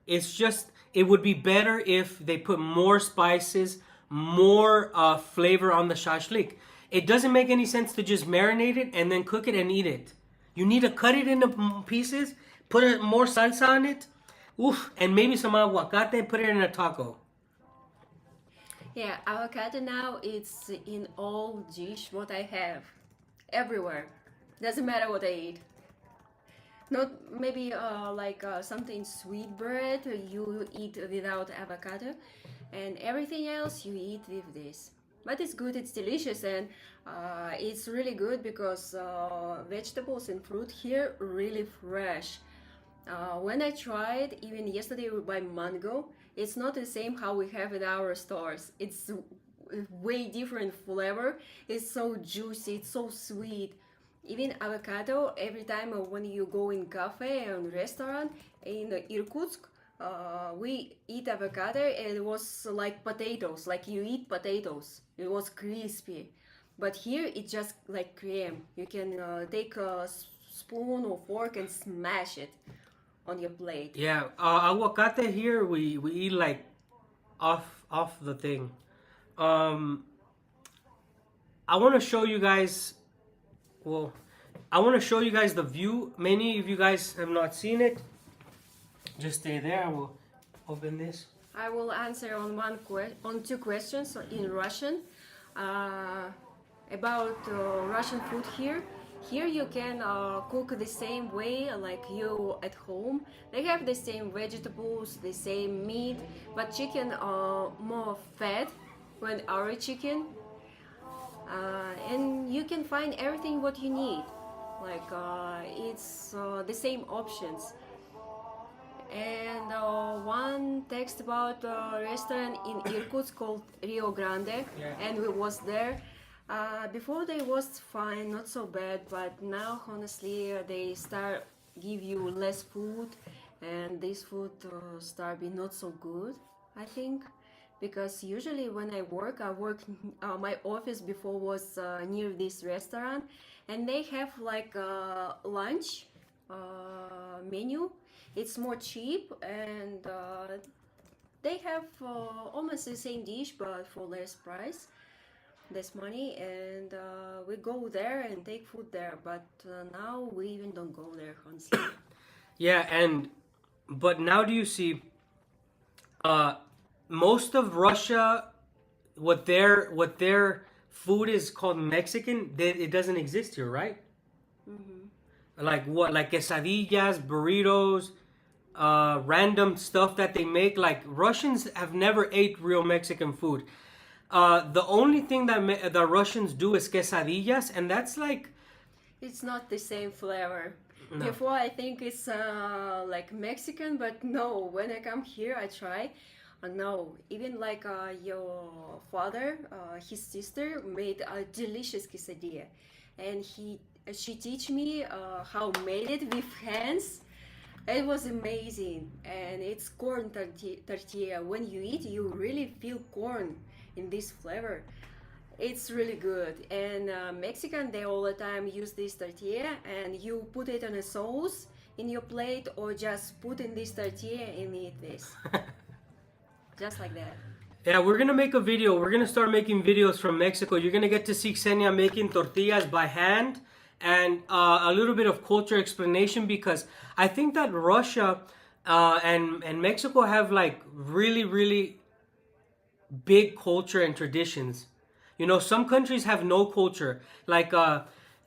it's just, it would be better if they put more spices, more flavor on the shashlik. It doesn't make any sense to just marinate it and then cook it and eat it. You need to cut it into pieces, put more salsa on it, oof, and maybe some aguacate and put it in a taco. Yeah, avocado now it's in all dish what I have. Everywhere. Doesn't matter what I eat. Not maybe something sweet bread you eat without avocado, and everything else you eat with this. But it's good, it's delicious, and it's really good because vegetables and fruit here really fresh. When I tried, even yesterday we buy mango, it's not the same how we have at our stores. It's way different flavor. It's so juicy, it's so sweet. Even avocado, every time when you go in cafe and restaurant in Irkutsk, we eat avocado and it was like potatoes, like you eat potatoes. It was crispy. But here it's just like cream. You can take a spoon or fork and smash it on your plate. Yeah, aguacate here we eat like off the thing. Um, I want to show you guys. Well, I want to show you guys the view. Many of you guys have not seen it. Just stay there. I will open this. I will answer on on two questions in Russian about Russian food here. Here you can cook the same way like you at home. They have the same vegetables, the same meat, but chicken more fat than our chicken. And you can find everything what you need. Like it's the same options. And one text about a restaurant in Irkutsk called Rio Grande, Yeah. and we was there. Before they was fine, not so bad, but now honestly they start give you less food, and this food start be not so good, I think, because usually when I work my office before was near this restaurant, and they have like a lunch menu. It's more cheap, and they have almost the same dish but for less price. this money, and we go there and take food there. But now we even don't go there, honestly. Yeah, but now do you see uh, most of Russia, what their food is called Mexican, it doesn't exist here, right? Like what, like quesadillas, burritos, random stuff that they make. Like Russians have never ate real Mexican food. The only thing that the Russians do is quesadillas, and that's like It's not the same flavor. no. Before I think it's like Mexican, but no. When I come here, I try. No, even like your father, his sister made a delicious quesadilla, and she teach me how made it with hands. It was amazing, and it's corn tortilla. When you eat, you really feel corn in this flavor. It's really good. And Mexican, they all the time use this tortilla, and you put it on a sauce in your plate, or just put in this tortilla and eat this, just like that. Yeah, we're gonna make a video. We're gonna start making videos from Mexico. You're gonna get to see Xenia making tortillas by hand and a little bit of culture explanation, because I think that Russia and Mexico have like really big culture and traditions. You know, some countries have no culture. Like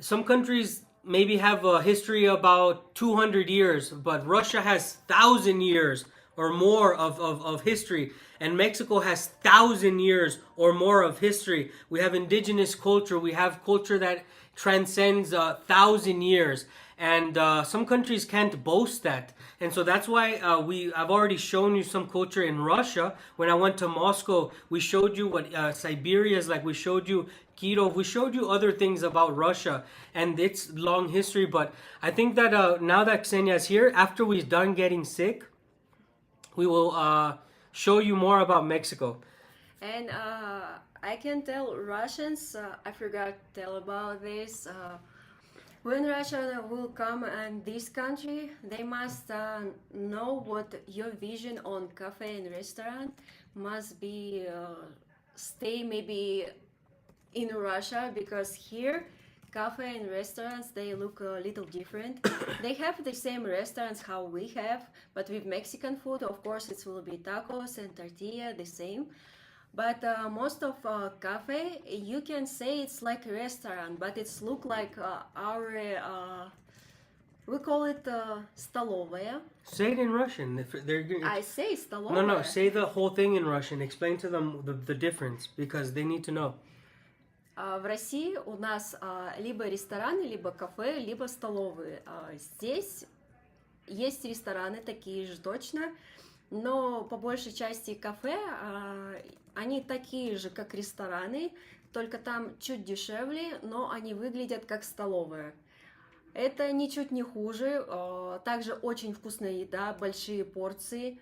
some countries maybe have a history about 200 years, but Russia has 1,000 years or more of history, and Mexico has 1,000 years or more of history. We have indigenous culture. We have culture that transcends 1,000 years, and some countries can't boast that. And so that's why I've already shown you some culture in Russia. When I went to Moscow, we showed you what Siberia is like. We showed you Kirov. We showed you other things about Russia and its long history. But I think that now that Ksenia is here, after we're done getting sick, we will show you more about Mexico. And I can tell Russians, I forgot to tell about this. When Russia will come in this country, they must know what your vision on cafe and restaurant must be. Stay maybe in Russia, because here cafe and restaurants, they look a little different. They have the same restaurants how we have, but with Mexican food, of course, it will be tacos and tortilla, the same. But most of cafe, you can say it's like a restaurant, but it's look like our, we call it столовая. Say it in Russian. If they're I say столовая. no, say the whole thing in Russian. Explain to them the difference, because they need to know. В России у нас либо рестораны, либо кафе, либо столовые. Здесь есть рестораны такие же точно, но по большей части кафе, они такие же, как рестораны, только там чуть дешевле, но они выглядят как столовые. Это ничуть не хуже, также очень вкусная еда, большие порции,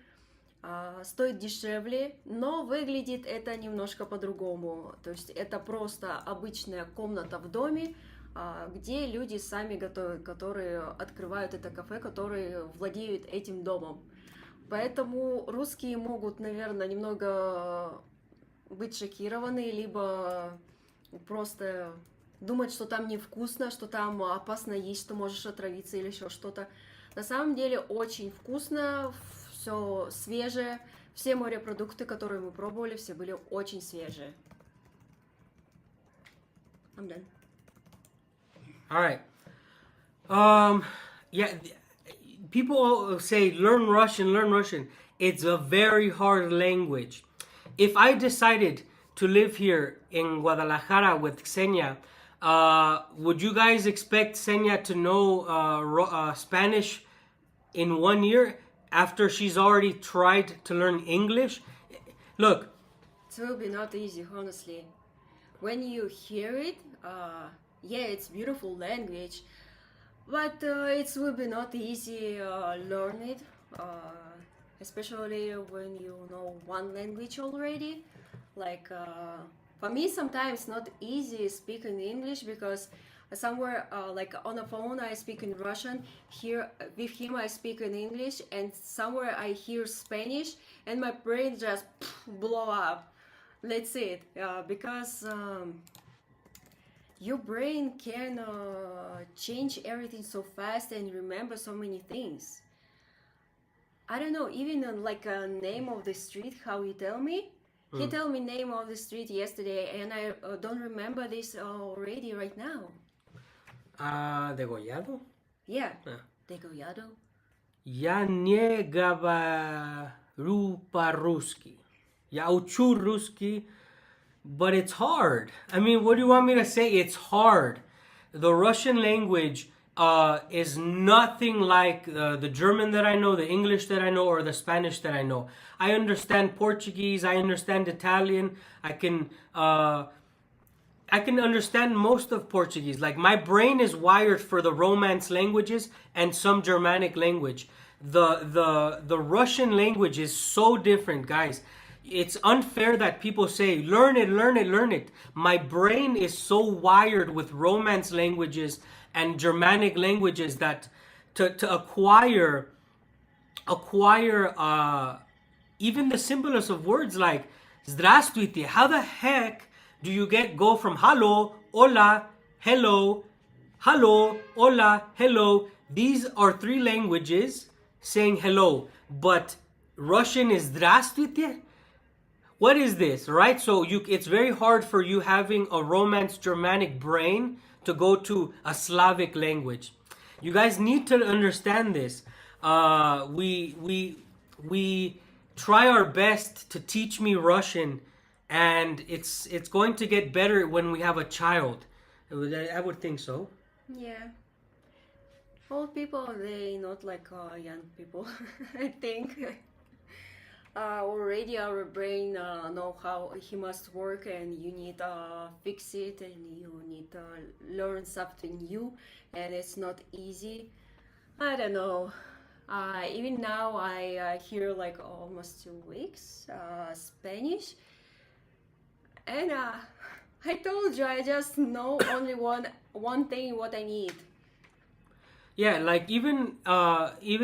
стоит дешевле, но выглядит это немножко по-другому. То есть это просто обычная комната в доме, где люди сами готовят, которые открывают это кафе, которые владеют этим домом. Поэтому русские могут, наверное, немного быть шокированы, либо просто думать, что там невкусно, что там опасно есть, что можешь отравиться или еще что-то. На самом деле очень вкусно, все свежее, все морепродукты, которые мы пробовали, все были очень свежие. I'm done. All right. Yeah, people say learn Russian, learn Russian. It's a very hard language. If I decided to live here in Guadalajara with Senya, would you guys expect Senya to know Spanish in 1 year after she's already tried to learn English? Look, It will be not easy, honestly. When you hear it, yeah, it's beautiful language, but it will be not easy learn it, especially when you know one language already. Like for me, sometimes not easy speaking English, because somewhere like on a phone I speak in Russian, here with him I speak in English, and somewhere I hear Spanish and my brain just blow up. let's say it, because your brain can change everything so fast and remember so many things. I don't know, even like a name of the street, how he tell me. He tell me name of the street yesterday, and I don't remember this already right now. Degollado? Yeah, Ah. degollado. Я не говорю по-русски. Я учу русский, but it's hard. I mean, what do you want me to say? It's hard. The Russian language is nothing like the German that I know, the English that I know, or the Spanish that I know. I understand Portuguese. I understand Italian. I can understand most of Portuguese. Like my brain is wired for the Romance languages and some Germanic language. The Russian language is so different, guys. It's unfair that people say learn it, learn it, learn it. My brain is so wired with Romance languages and Germanic languages that to acquire even the simplest of words like здравствуйте. How the heck do you go from hello, hola, hello, hello, hola, hello? These are three languages saying hello, but Russian is здравствуйте. What is this, right? So it's very hard for you having a Romance Germanic brain to go to a Slavic language. You guys need to understand this. We try our best to teach me Russian, and it's going to get better when we have a child. I would think so. Yeah. Old people, they not like young people, I think. Already our brain know how he must work, and you need fix it, and you need to learn something new, and it's not easy. I don't know. Even now I hear like almost 2 weeks Spanish, and I told you I just know only one thing what I need. Yeah, like even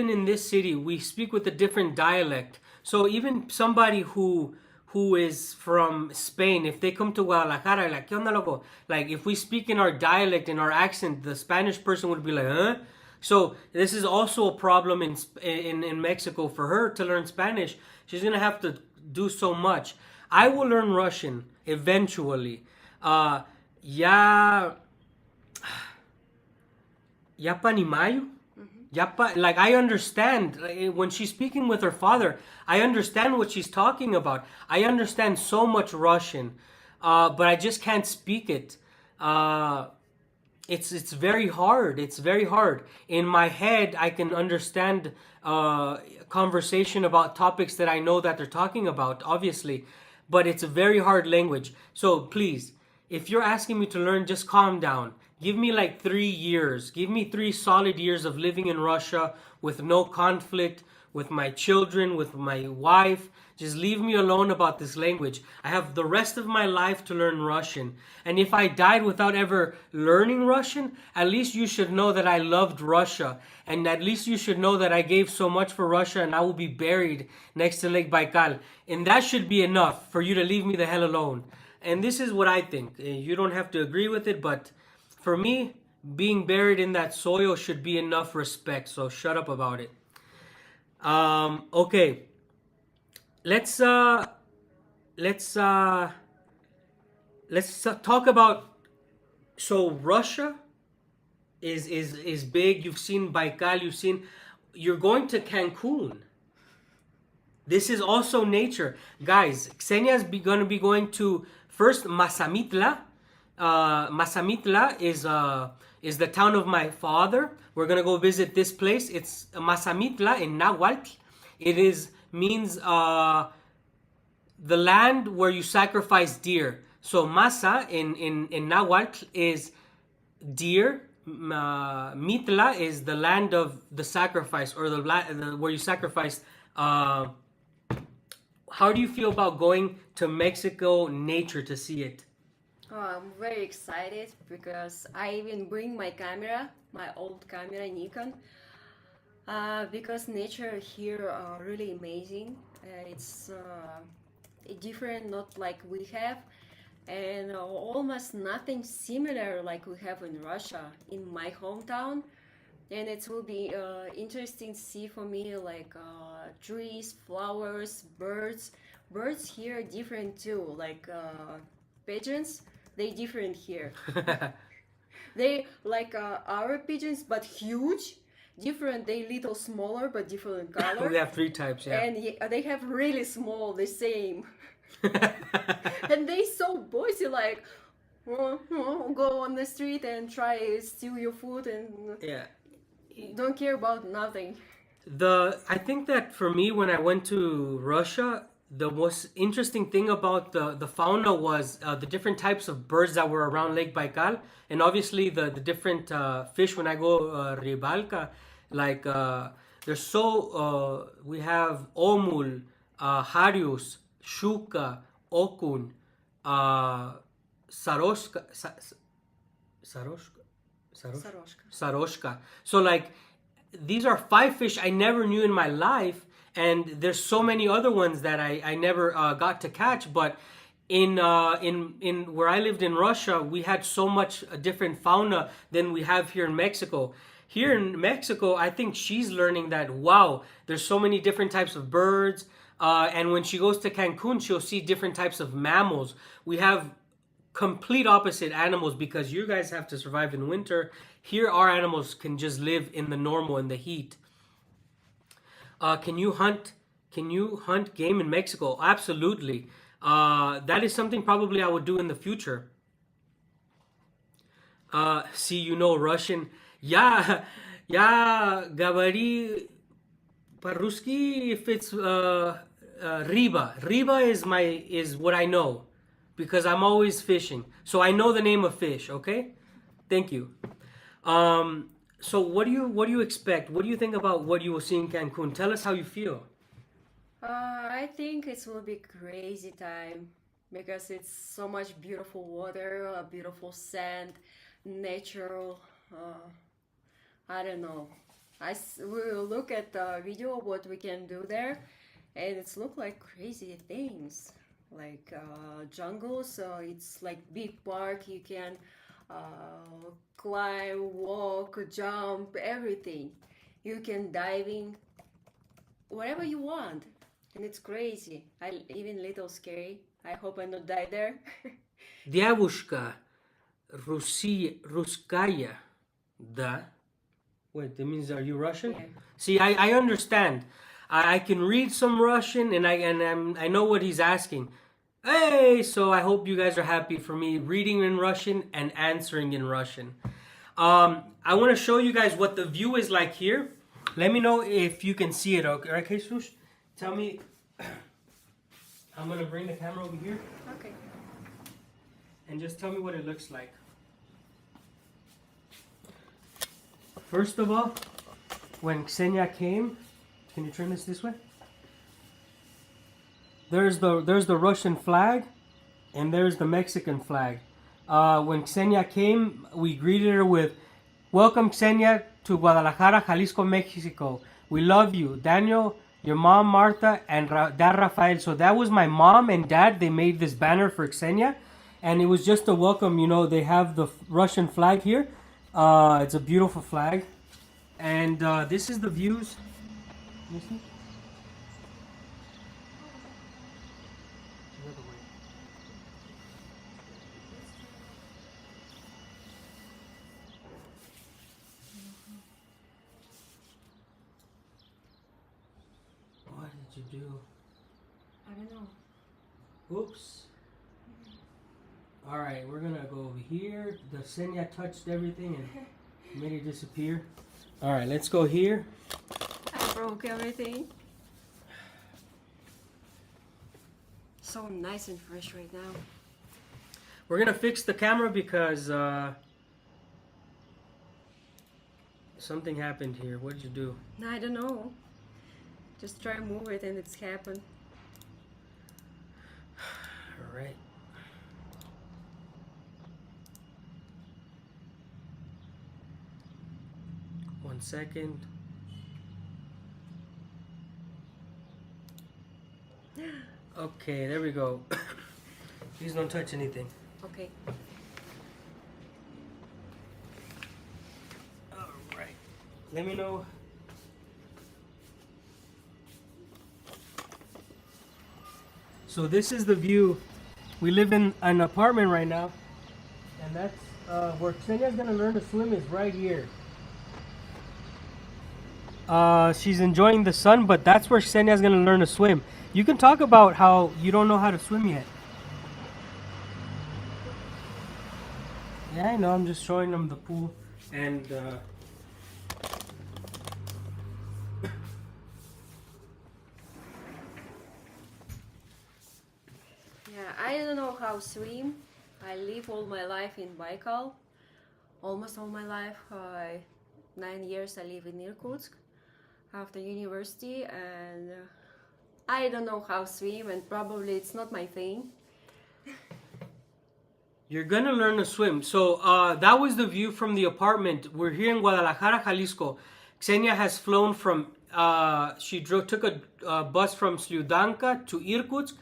in this city, we speak with a different dialect. So even somebody who is from Spain, if they come to Guadalajara, like, ¿qué onda, loco? Like, if we speak in our dialect, in our accent, the Spanish person would be like, huh? So this is also a problem in Mexico. For her to learn Spanish, she's gonna have to do so much. I will learn Russian eventually. Ya понимаю. Like I understand, like, when she's speaking with her father, I understand what she's talking about. I understand so much Russian, but I just can't speak it. It's very hard. It's very hard. In my head, I can understand conversation about topics that I know that they're talking about, obviously, but it's a very hard language. So please, if you're asking me to learn, just calm down. Give me like 3 years. Give me 3 solid years of living in Russia with no conflict, with my children, with my wife. Just leave me alone about this language. I have the rest of my life to learn Russian. And if I died without ever learning Russian, at least you should know that I loved Russia. And at least you should know that I gave so much for Russia, and I will be buried next to Lake Baikal. And that should be enough for you to leave me the hell alone. And this is what I think. You don't have to agree with it, but for me, being buried in that soil should be enough respect. So shut up about it. Okay. Let's talk about. So Russia is big. You've seen Baikal. You're going to Cancun. This is also nature, guys. Ksenia's gonna be going to first Mazamitla. Mazamitla is the town of my father. We're gonna go visit this place. It's Mazamitla in Nahuatl. It means the land where you sacrifice deer. So Masa in Nahuatl is deer. Mitla is the land of the sacrifice, or where you sacrifice. How do you feel about going to Mexico nature to see it? I'm very excited because I even bring my camera, my old camera Nikon, because nature here are really amazing. It's different, not like we have, and almost nothing similar like we have in Russia, in my hometown. And it will be interesting to see for me like trees, flowers, birds. Birds here are different too, like pigeons. They different here. They like our pigeons, but huge. Different. They little smaller, but different color. We have three types, yeah. And they have really small, the same. And they so bossy, like go on the street and try steal your food and Yeah. don't care about nothing. I think that for me, when I went to Russia, the most interesting thing about the fauna was the different types of birds that were around Lake Baikal, and obviously the different fish. When I go Ribalka, like there's we have omul, harius, shuka, okun, saroshka, saroshka, Saroshka. saroshka. So like these are five fish I never knew in my life, and there's so many other ones that I never got to catch. But in where I lived in Russia, we had so much different fauna than we have here in Mexico. Here in Mexico, I think she's learning that wow, there's so many different types of birds, and when she goes to Cancun, she'll see different types of mammals. We have complete opposite animals because you guys have to survive in winter. Here, our animals can just live in the normal, in the heat. Can you hunt? Can you hunt game in Mexico? Absolutely. That is something probably I would do in the future. See, you know Russian. Yeah, yeah, Gabari Paruski. If it's Riba, Riba is what I know because I'm always fishing, so I know the name of fish. Okay, thank you. So what do you expect? What do you think about what you will see in Cancun? Tell us how you feel. I think it will be crazy time because it's so much beautiful water, beautiful sand, natural. I don't know. We will look at the video of what we can do there, and it's look like crazy things like jungles. It's like big park. You can climb, walk, jump, everything. You can diving, whatever you want, and it's crazy. I even little scary. I hope I not die there. Девушка Ruskaya. Da. Wait, that means are you Russian? Yeah. See, I understand. I can read some Russian and I know what he's asking. Hey, so I hope you guys are happy for me reading in Russian and answering in Russian. I want to show you guys what the view is like here. Let me know if you can see it. Okay, Jesus? Tell me. I'm going to bring the camera over here Okay. and just tell me what it looks like. First of all, when Senya came, can you turn this way? There's the Russian flag, and there's the Mexican flag. When Senya came, we greeted her with, "Welcome, Senya, to Guadalajara, Jalisco, Mexico. We love you, Daniel, your mom, Martha, and Dad Rafael." So that was my mom and dad. They made this banner for Xenia, and it was just a welcome. You know, they have the Russian flag here. It's a beautiful flag, and this is the views. Let me see. Another way. What did you do? I don't know. Oops. Alright, we're gonna go over here. The Senya touched everything and made it disappear. Alright, let's go here. I broke everything. So nice and fresh right now. We're gonna fix the camera because something happened here. What did you do? I don't know. Just try to move it and it's happened. Alright. One second. Okay, there we go. Please don't touch anything. Okay. All right. Let me know. So this is the view. We live in an apartment right now, and that's where Senya's gonna learn to swim is right here. She's enjoying the sun, but that's where Senya's gonna learn to swim. You can talk about how you don't know how to swim yet. Yeah, I know. I'm just showing them the pool, and Yeah, I don't know how to swim. I live all my life in Baikal, almost all my life. 9 years I live in Irkutsk after university, and I don't know how to swim, and probably it's not my thing. you're gonna learn to swim. So that was the view from the apartment. We're here in Guadalajara, Jalisco. Xenia has flown from. Took a bus from Sludanka to Irkutsk,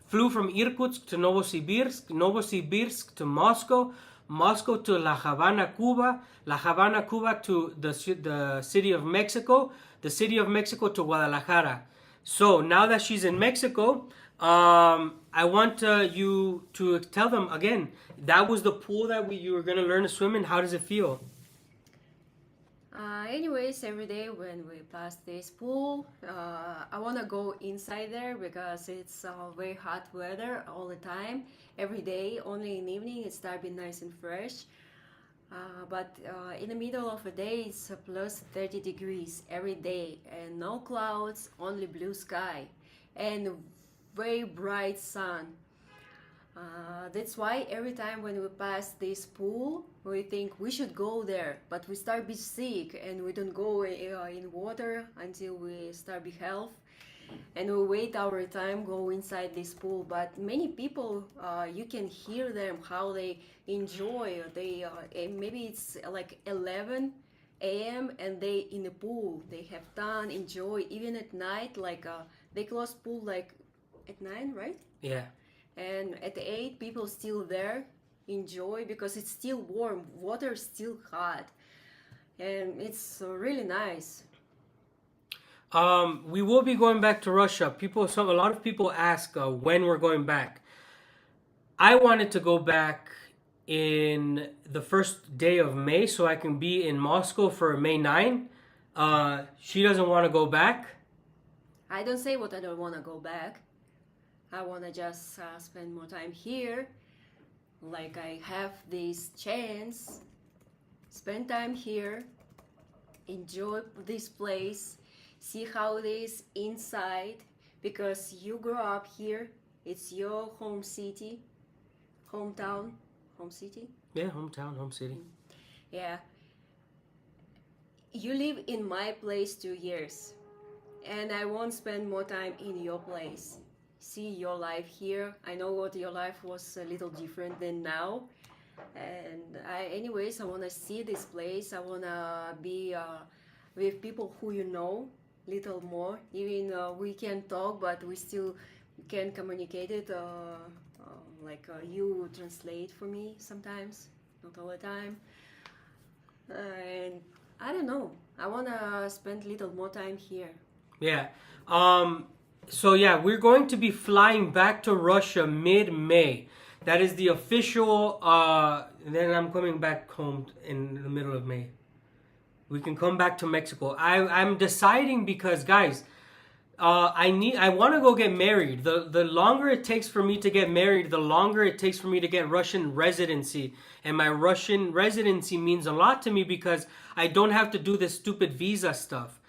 flew from Irkutsk to Novosibirsk to Moscow, Moscow to La Habana, Cuba, La Habana, Cuba to the city of Mexico, the city of Mexico to Guadalajara. So now that she's in Mexico, I want you to tell them again. That was the pool that you were gonna learn to swim in. How does it feel? Anyways, every day when we pass this pool, I want to go inside there because it's very hot weather all the time, every day. Only in evening it starts being nice and fresh. But in the middle of the day, it's plus 30 degrees every day, and no clouds, only blue sky, and very bright sun. That's why every time when we pass this pool, we think we should go there, but we start be sick and we don't go in water until we start be health, and we wait our time go inside this pool. But many people, you can hear them how they enjoy. They maybe it's like 11 a.m. and they in the pool. They have fun, enjoy even at night. Like they close pool like at 9, right? Yeah. And at 8 people still there enjoy because it's still warm, water is still hot, and it's really nice. We will be going back to Russia. A lot of people ask when we're going back. I wanted to go back in the first day of May so I can be in Moscow for May 9. She doesn't want to go back. I don't say what I don't want to go back. I want to just spend more time here. Like I have this chance, spend time here, enjoy this place, see how it is inside, because you grow up here. It's your home city, hometown, home city. Yeah, hometown, home city. Yeah. You live in my place 2 years, and I won't spend more time in your place. See your life here. I know what your life was a little different than now, and anyways, I want to see this place. I want to be with people who you know little more. Even we can talk, but we still can communicate it. You translate for me sometimes, not all the time. And I don't know. I want to spend little more time here. Yeah. So yeah, we're going to be flying back to Russia mid-May. That is the official. Then I'm coming back home in the middle of May. We can come back to Mexico. I'm deciding because guys, I want to go get married. The longer it takes for me to get married, the longer it takes for me to get Russian residency. And my Russian residency means a lot to me because I don't have to do this stupid visa stuff.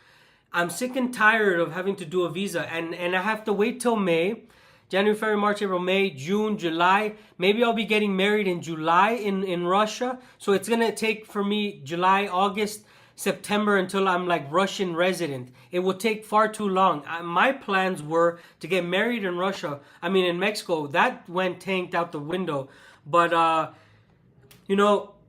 I'm sick and tired of having to do a visa, and I have to wait till May, January, February, March, April, May, June, July. Maybe I'll be getting married in July in Russia. So it's going to take for me July, August, September until I'm like Russian resident. It will take far too long. My plans were to get married in in Mexico. That went tanked out the window. But,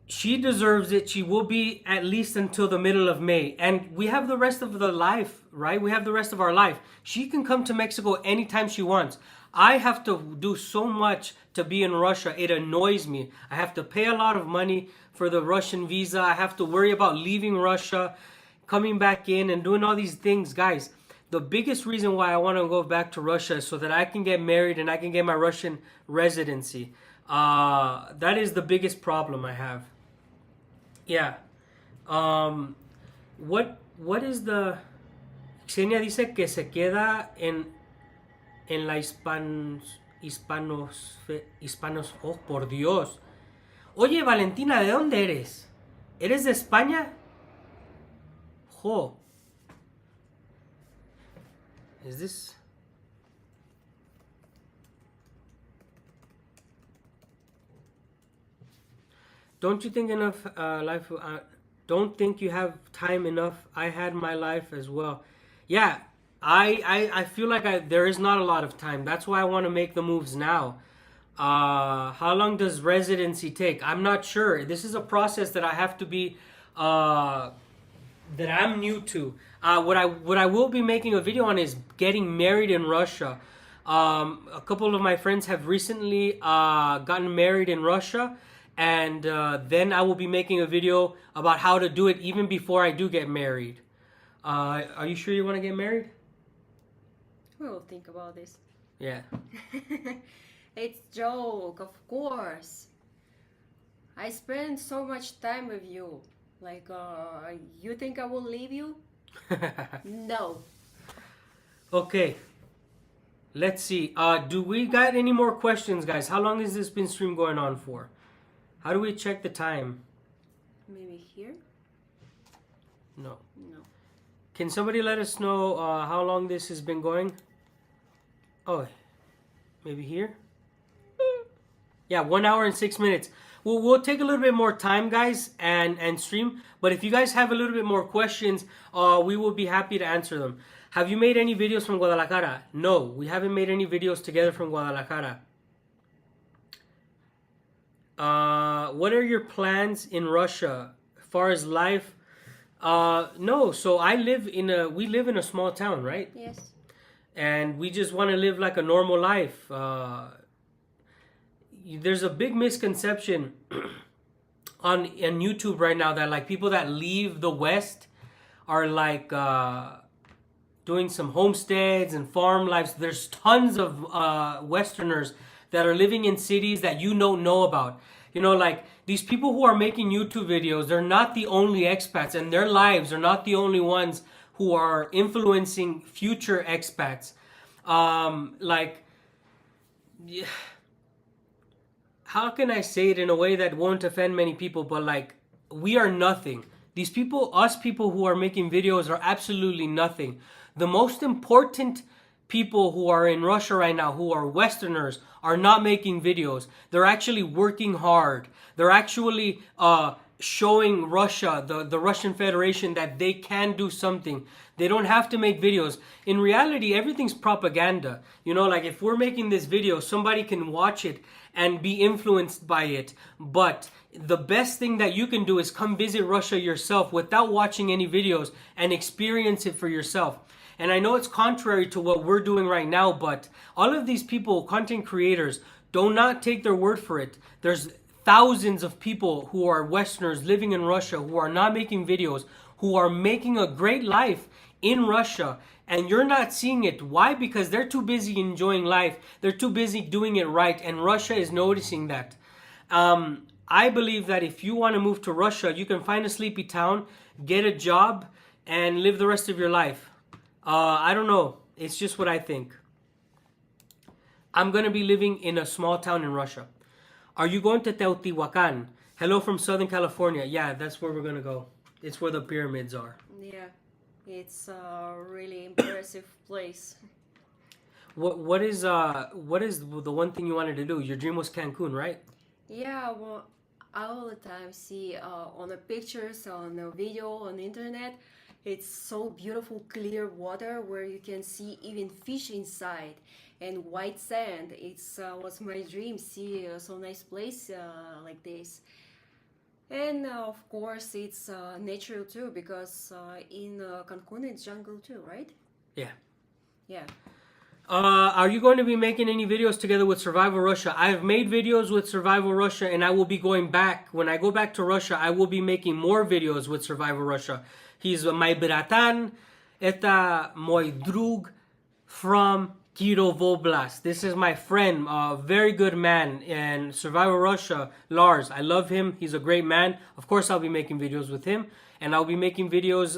she deserves it. She will be at least until the middle of May. And we have the rest of the life, right? We have the rest of our life. She can come to Mexico anytime she wants. I have to do so much to be in Russia. It annoys me. I have to pay a lot of money for the Russian visa. I have to worry about leaving Russia, coming back in and doing all these things. Guys, the biggest reason why I want to go back to Russia is so that I can get married and I can get my Russian residency. That is the biggest problem I have. Yeah. What is the... Xenia dice que se queda en la hispanos, oh por Dios. Oye, Valentina, ¿de dónde eres? ¿Eres de España? Jo. Is this... Don't you think enough life... don't think you have time enough. I had my life as well. Yeah, I feel like there is not a lot of time. That's why I want to make the moves now. How long does residency take? I'm not sure. This is a process that I have to be... that I'm new to. What I will be making a video on is getting married in Russia. A couple of my friends have recently gotten married in Russia, and then I will be making a video about how to do it even before I do get married. Are you sure you want to get married? We will think about this. Yeah. It's joke, of course. I spend so much time with you. Like, you think I will leave you? No. Okay. Let's see. Do we got any more questions, guys? How long has this been stream going on for? How do we check the time? Maybe here? No. No. Can somebody let us know how long this has been going? Oh, maybe here? Yeah, 1 hour and 6 minutes. We'll take a little bit more time, guys, and stream. But if you guys have a little bit more questions, we will be happy to answer them. Have you made any videos from Guadalajara? No, we haven't made any videos together from Guadalajara. What are your plans in Russia as far as life? No, so we live in a small town, right? Yes. And we just want to live like a normal life. There's a big misconception on YouTube right now that like people that leave the West are like doing some homesteads and farm lives. There's tons of Westerners that are living in cities that you don't know about. You know, like these people who are making YouTube videos, they're not the only expats, and their lives are not the only ones who are influencing future expats. Yeah, how can I say it in a way that won't offend many people, but like, we are nothing. These people, us people who are making videos are absolutely nothing. The most important people who are in Russia right now, who are Westerners, are not making videos. They're actually working hard. They're actually showing Russia, the Russian Federation, that they can do something. They don't have to make videos. In reality, everything's propaganda. You know, like if we're making this video, somebody can watch it and be influenced by it. But the best thing that you can do is come visit Russia yourself without watching any videos and experience it for yourself. And I know it's contrary to what we're doing right now, but all of these people, content creators, do not take their word for it. There's thousands of people who are Westerners living in Russia who are not making videos, who are making a great life in Russia, and you're not seeing it. Why? Because they're too busy enjoying life. They're too busy doing it right, and Russia is noticing that. I believe that if you want to move to Russia, you can find a sleepy town, get a job, and live the rest of your life. I don't know. It's just what I think. I'm going to be living in a small town in Russia. Are you going to Teotihuacan? Hello from Southern California. Yeah, that's where we're going to go. It's where the pyramids are. Yeah, it's a really impressive place. What is the one thing you wanted to do? Your dream was Cancun, right? Yeah, well, I all the time see on the pictures, on the video, on the internet, it's so beautiful, clear water where you can see even fish inside, and white sand. It's was my dream, see so nice place like this. And of course, it's natural too, because in Cancun it's jungle too, right? Yeah. Yeah. Are you going to be making any videos together with Survival Russia? I've made videos with Survival Russia, and I will be going back. When I go back to Russia, I will be making more videos with Survival Russia. He's my bratan, eta moj drug from Kirovoblast. This is my friend, a very good man in Survival Russia, Lars. I love him. He's a great man. Of course, I'll be making videos with him, and I'll be making videos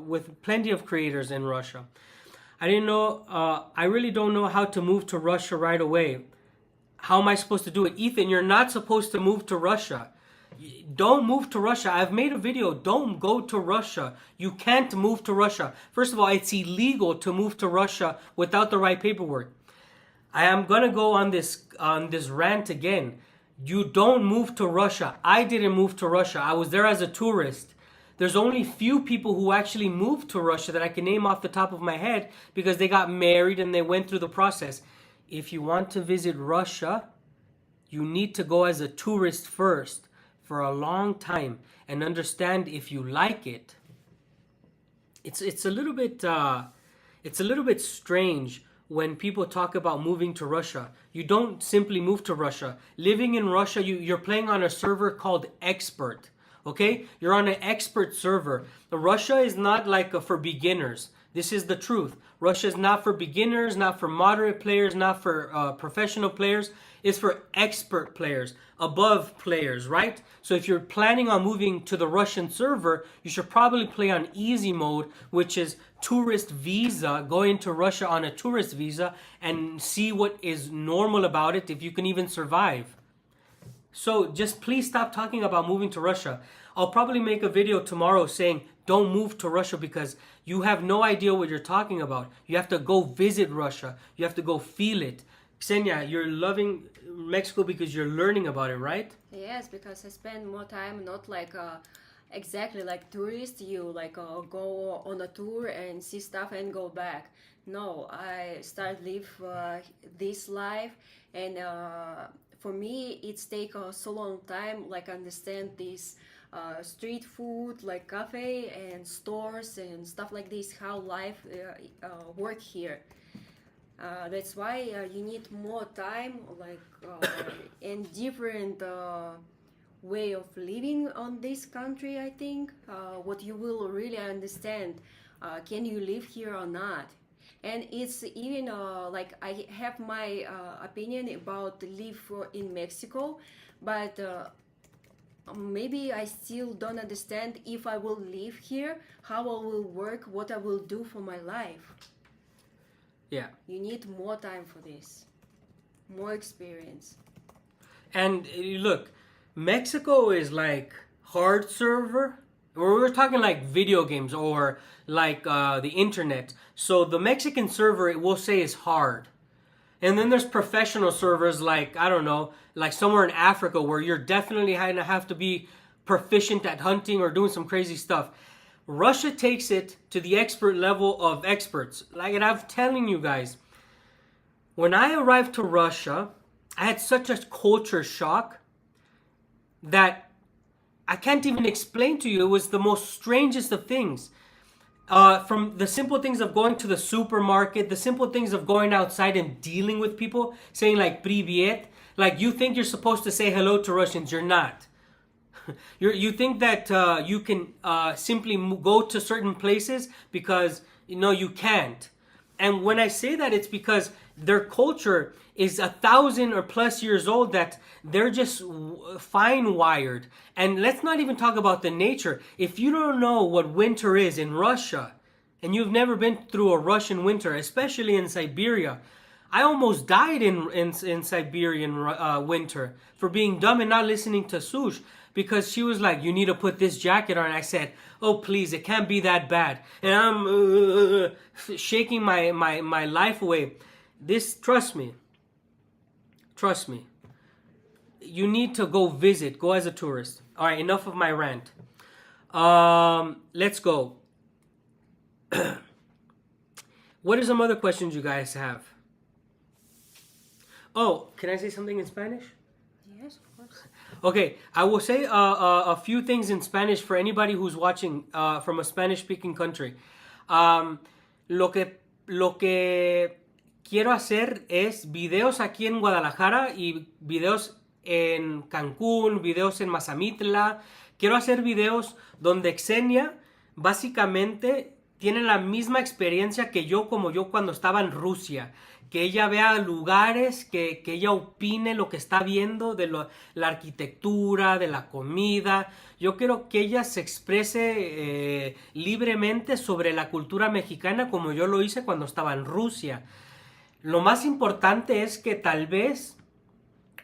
with plenty of creators in Russia. I didn't know, I really don't know how to move to Russia right away. How am I supposed to do it? Ethan, you're not supposed to move to Russia. Don't move to Russia. I've made a video. Don't go to Russia. You can't move to Russia. First of all, it's illegal to move to Russia without the right paperwork. I am gonna go on this rant again. You don't move to Russia. I didn't move to Russia. I was there as a tourist. There's only few people who actually moved to Russia that I can name off the top of my head because they got married and they went through the process. If you want to visit Russia, you need to go as a tourist first for a long time and understand if you like it. It's a little bit strange when people talk about moving to Russia. You don't simply move to Russia. Living in Russia, you're playing on a server called Expert. Okay, you're on an expert server. Russia is not like for beginners. This is the truth. Russia is not for beginners, not for moderate players, not for professional players. It's for expert players, above players, right? So if you're planning on moving to the Russian server, you should probably play on easy mode, which is tourist visa. Go into Russia on a tourist visa and see what is normal about it, if you can even survive. So just please stop talking about moving to Russia. I'll probably make a video tomorrow saying don't move to Russia because you have no idea what you're talking about. You have to go visit Russia. You have to go feel it. Senya, you're loving Mexico because you're learning about it, right? Yes, because I spend more time not like exactly like tourist. You like go on a tour and see stuff and go back. No, I start live this life, and for me it's take so long time like understand this street food like cafe and stores and stuff like this, how life work here. That's why you need more time like and different way of living on this country. I think what you will really understand, can you live here or not. And it's even like I have my opinion about live in Mexico, but maybe I still don't understand if I will live here, how I will work, what I will do for my life. Yeah. You need more time for this, more experience. And look, Mexico is like hard server. We're talking like video games or like the internet. So the Mexican server, it will say is hard. And then there's professional servers like, I don't know, like somewhere in Africa where you're definitely going to have to be proficient at hunting or doing some crazy stuff. Russia takes it to the expert level of experts. Like, and I'm telling you guys, when I arrived to Russia, I had such a culture shock that I can't even explain to you. It was the most strangest of things. From the simple things of going to the supermarket, the simple things of going outside and dealing with people, saying like "Privyet," like you think you're supposed to say hello to Russians, you're not. You think that you can simply go to certain places because you can't. And when I say that, it's because their culture is 1,000 or plus years old, that they're just fine wired. And let's not even talk about the nature. If you don't know what winter is in Russia, and you've never been through a Russian winter, especially in Siberia, I almost died in Siberian winter for being dumb and not listening to Sush, because she was like, you need to put this jacket on. And I said, oh, please, it can't be that bad. And I'm shaking my life away. Trust me, you need to go visit, go as a tourist. All right, enough of my rant. Let's go. What are some other questions you guys have? Oh, can I say something in Spanish? Yes, of course. Okay, I will say a few things in Spanish for anybody who's watching from a Spanish-speaking country. Lo que quiero hacer es videos aquí en Guadalajara y videos en Cancún, videos en Mazamitla. Quiero hacer videos donde Xenia básicamente tiene la misma experiencia que yo, como yo cuando estaba en Rusia. Que ella vea lugares, que ella opine lo que está viendo de la arquitectura, de la comida. Yo quiero que ella se exprese libremente sobre la cultura mexicana como yo lo hice cuando estaba en Rusia. Lo más importante es que tal vez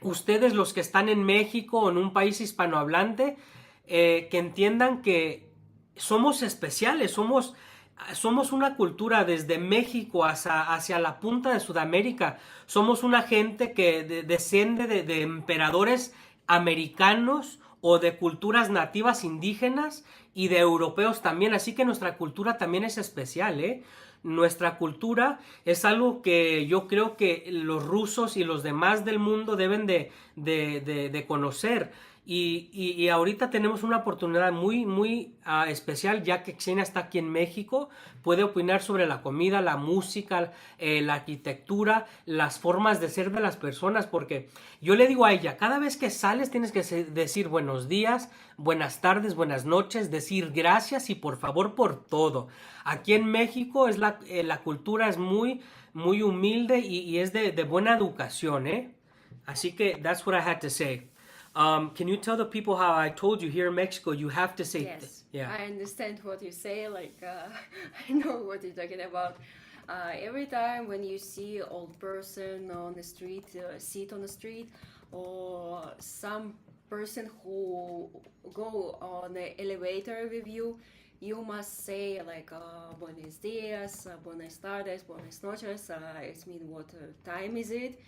ustedes, los que están en México o en un país hispanohablante, que entiendan que somos especiales, somos una cultura desde México hacia la punta de Sudamérica. Somos una gente que desciende de emperadores americanos o de culturas nativas indígenas y de europeos también. Así que nuestra cultura también es especial, ¿eh? Nuestra cultura es algo que yo creo que los rusos y los demás del mundo deben de conocer. Y ahorita tenemos una oportunidad muy especial, ya que Xenia está aquí en México, puede opinar sobre la comida, la música, la arquitectura, las formas de ser de las personas, porque yo le digo a ella, cada vez que sales tienes que decir buenos días, buenas tardes, buenas noches, decir gracias y por favor por todo. Aquí en México es la cultura es muy humilde y es de buena educación, ¿eh? Así que that's what I had to say. Can you tell the people how I told you here in Mexico you have to say Yes, yeah. I understand what you say. I know what you're talking about. Every time when you see old person on the street, sit on the street, or some person who go on the elevator with you must say buenos dias, buenas tardes, buenas noches. It means what time is it?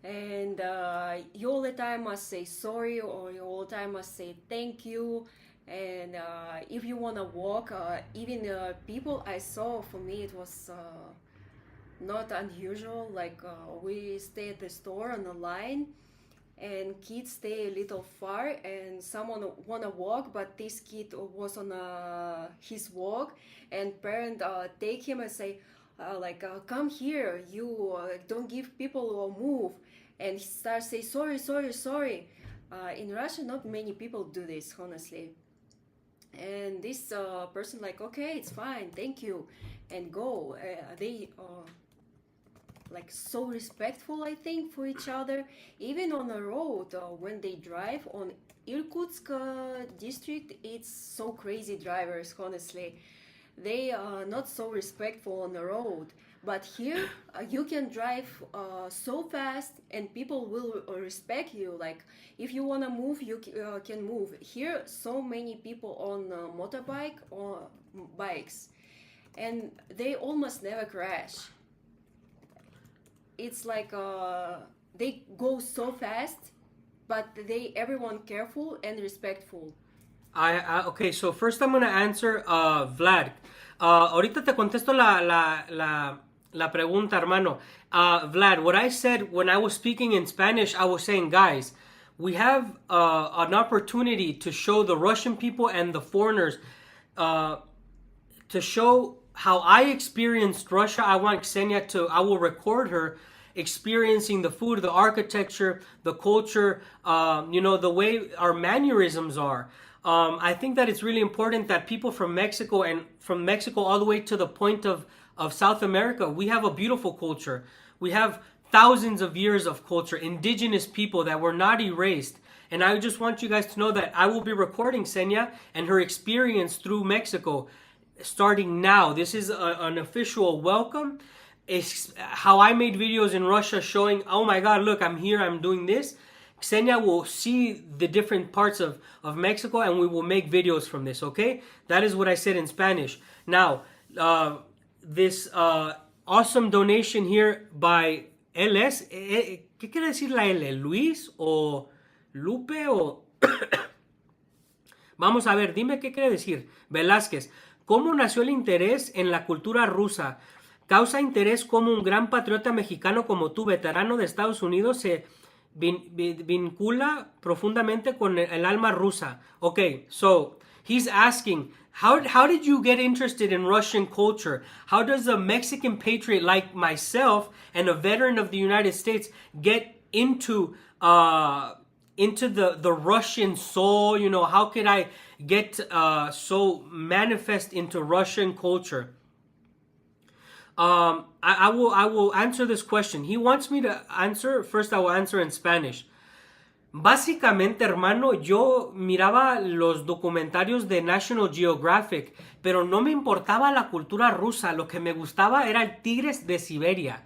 And you all the time must say sorry, or you all the time must say thank you. And if you want to walk, even people I saw, for me it was not unusual. We stay at the store on the line, and kids stay a little far, and someone want to walk, but this kid was on his walk, and parent take him and say, come here, you don't give people a move. And he starts say sorry. In Russia, not many people do this, honestly. And this person okay, it's fine, thank you, and go. They so respectful, I think, for each other. Even on the road, when they drive on Irkutsk district, it's so crazy drivers, honestly. They are not so respectful on the road. But here, you can drive so fast, and people will respect you. If you want to move, you can move. Here, so many people on motorbike or bikes, and they almost never crash. It's they go so fast, but everyone careful and respectful. Okay, so first I'm going to answer Vlad. Ahorita te contesto la pregunta, hermano. Vlad, what I said when I was speaking in Spanish, I was saying, guys, we have an opportunity to show the Russian people and the foreigners, to show how I experienced Russia. I want Ksenia I will record her experiencing the food, the architecture, the culture, the way our mannerisms are. I think that it's really important that people from Mexico, and from Mexico all the way to the point of South America, we have a beautiful culture. We have thousands of years of culture, indigenous people that were not erased. And I just want you guys to know that I will be recording Senya and her experience through Mexico starting now. This is an official welcome. It's how I made videos in Russia showing, oh my God, look, I'm here, I'm doing this. Xenia will see the different parts of Mexico, and we will make videos from this, okay? That is what I said in Spanish. Now, this awesome donation here by LS. ¿Qué quiere decir la L? ¿Luis o Lupe o...? Vamos a ver, dime qué quiere decir. Velázquez. ¿Cómo nació el interés en la cultura rusa? Causa interés como un gran patriota mexicano como tú, veterano de Estados Unidos, se vincula profundamente con el alma rusa. Okay, so he's asking, how did you get interested in Russian culture? How does a Mexican patriot like myself and a veteran of the United States get into the Russian soul? You know, how could I get so manifest into Russian culture? I will answer this question. He wants me to answer. First, I will answer in Spanish. Básicamente, hermano, yo miraba los documentarios de National Geographic, pero no me importaba la cultura rusa. Lo que me gustaba era el tigres de Siberia.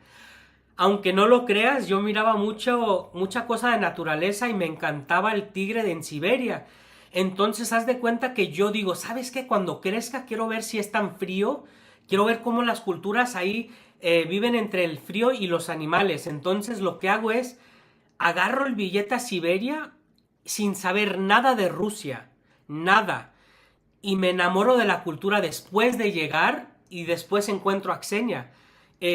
Aunque no lo creas, yo miraba mucha cosa de naturaleza y me encantaba el tigre de en Siberia. Entonces, haz de cuenta que yo digo, ¿sabes qué? Cuando crezca quiero ver si es tan frío. Quiero ver cómo las culturas ahí viven entre el frío y los animales. Entonces, lo que hago es agarro el billete a Siberia sin saber nada de Rusia, nada. Y me enamoro de la cultura después de llegar y después encuentro a Senya.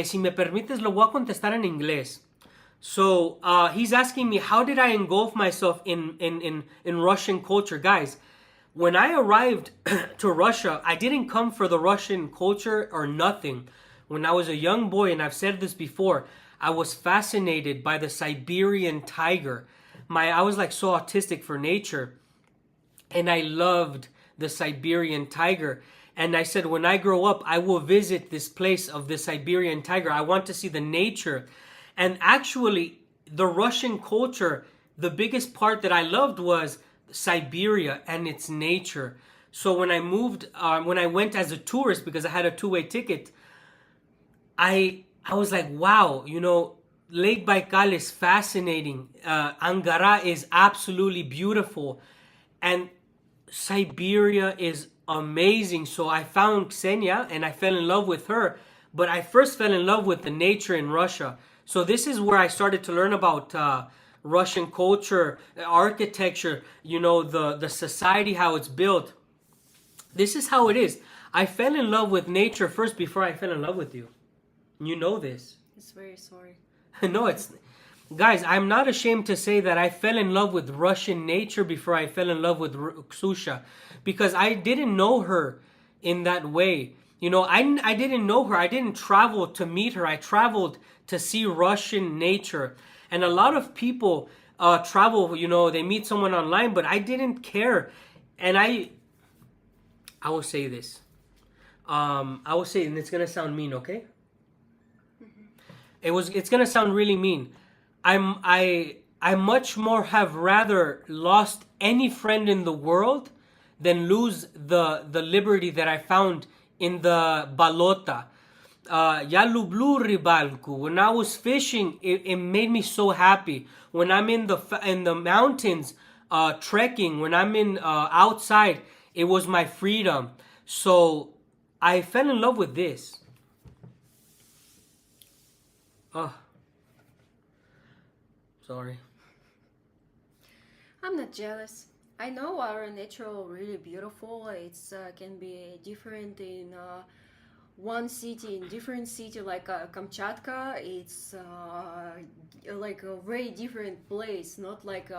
Si me permites, lo voy a contestar en inglés. So, he's asking me, how did I engulf myself in Russian culture? Guys, when I arrived to Russia, I didn't come for the Russian culture or nothing. When I was a young boy, and I've said this before, I was fascinated by the Siberian tiger. I was like so autistic for nature, and I loved the Siberian tiger. And I said, when I grow up, I will visit this place of the Siberian tiger. I want to see the nature. And actually, the Russian culture, the biggest part that I loved was Siberia and its nature. So when I when I went as a tourist, because I had a two-way ticket, I was like, wow, you know, Lake Baikal is fascinating. Angara is absolutely beautiful. And Siberia is amazing. So I found Senya and I fell in love with her. But I first fell in love with the nature in Russia. So this is where I started to learn about Russian culture, architecture, you know, the society, how it's built. This is how it is. I fell in love with nature first before I fell in love with you. You know this. It's very sorry. No, it's... Guys, I'm not ashamed to say that I fell in love with Russian nature before I fell in love with Ksusha. Because I didn't know her in that way. You know, I didn't know her. I didn't travel to meet her. I traveled to see Russian nature. And a lot of people travel, you know, they meet someone online, but I didn't care. And I will say this. I will say, and it's going to sound mean, okay? It's gonna sound really mean. I much more have rather lost any friend in the world than lose the liberty that I found in the balota. Yalublu ribalku. When I was fishing, it made me so happy. When I'm in the mountains, trekking, when I'm in outside, it was my freedom. So I fell in love with this. Oh, sorry. I'm not jealous. I know our natural really beautiful. It's can be different in one city, in different city like Kamchatka. It's like a very different place, not like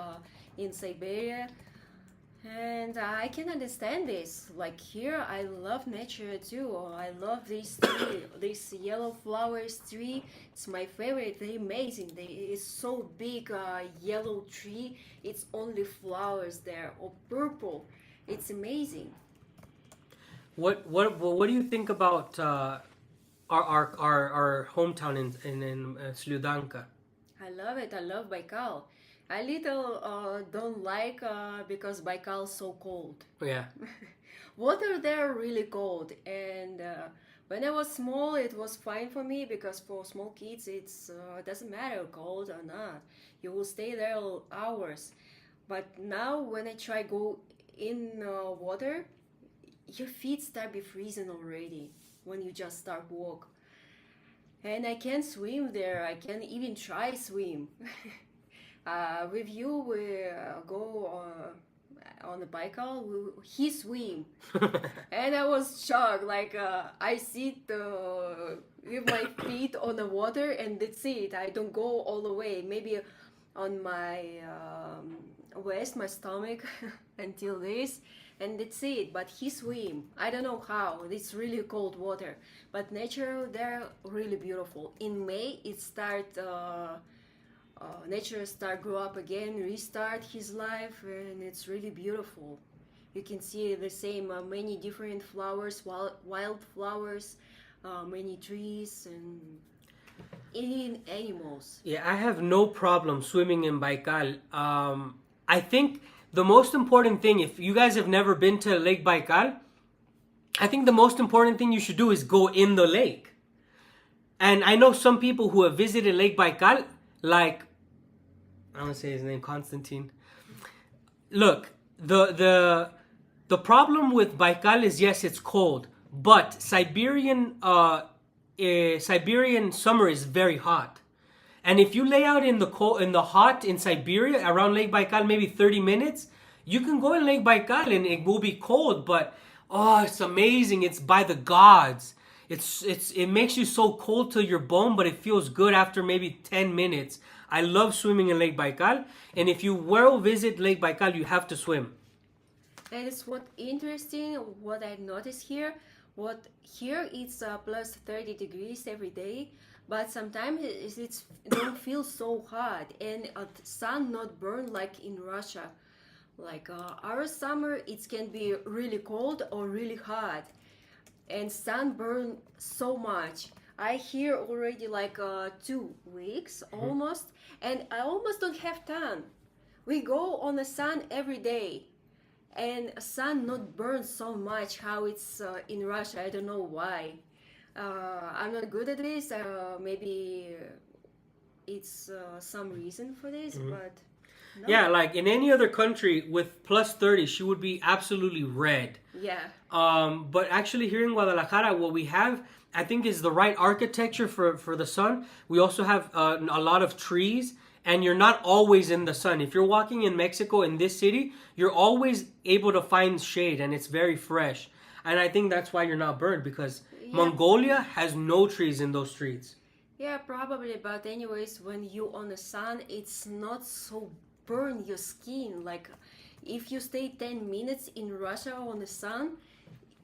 in Siberia. And I can understand this. Like here, I love nature too. I love this tree, this yellow flowers tree. It's my favorite. They're amazing. It's so big, yellow tree. It's only flowers there, or purple. It's amazing. What do you think about our hometown in Sludanka? I love it. I love Baikal. I little don't like because Baikal is so cold. Yeah. Water there really cold, and when I was small, it was fine for me because for small kids, it's doesn't matter cold or not. You will stay there hours. But now when I try go in water, your feet start be freezing already when you just start walk. And I can't swim there. I can't even try swim. With you, we go on the Baikal. He swim, and I was shocked. Like I sit with my feet on the water, and that's it. I don't go all the way. Maybe on my waist, my stomach, until this, and that's it. But he swim. I don't know how. It's really cold water. But nature there really beautiful. In May it nature start grow up again, restart his life, and it's really beautiful. You can see the same many different flowers, wild flowers, many trees, and eating animals. Yeah, I have no problem swimming in Baikal. I think the most important thing, if you guys have never been to Lake Baikal, I think the most important thing you should do is go in the lake. And I know some people who have visited Lake Baikal, like, I want to say his name, Constantine. Look, the problem with Baikal is, yes, it's cold, but Siberian summer is very hot. And if you lay out in the hot in Siberia around Lake Baikal, maybe 30 minutes, you can go in Lake Baikal and it will be cold, but oh, it's amazing. It's by the gods. It makes you so cold to your bone, but it feels good after maybe 10 minutes. I love swimming in Lake Baikal, and if you will visit Lake Baikal, you have to swim. And it's what interesting, what I noticed here. What here it's plus 30 degrees every day, but sometimes it's don't feel so hot, and the sun not burn like in Russia. Like our summer, it can be really cold or really hot, and sun burn so much. I here already like 2 weeks almost, and I almost don't have tan. We go on the sun every day, and sun not burn so much how it's in Russia. I don't know why. I'm not good at this. Maybe it's some reason for this, but no. Yeah, like in any other country with plus 30, she would be absolutely red. Yeah. But actually here in Guadalajara, what we have, I think, is the right architecture for the sun. We also have a lot of trees, and you're not always in the sun. If you're walking in Mexico, in this city, you're always able to find shade, and it's very fresh. And I think that's why you're not burned, because Mongolia has no trees in those streets. Yeah, probably. But anyways, when you on the sun, it's not so burn your skin. Like if you stay 10 minutes in Russia on the sun,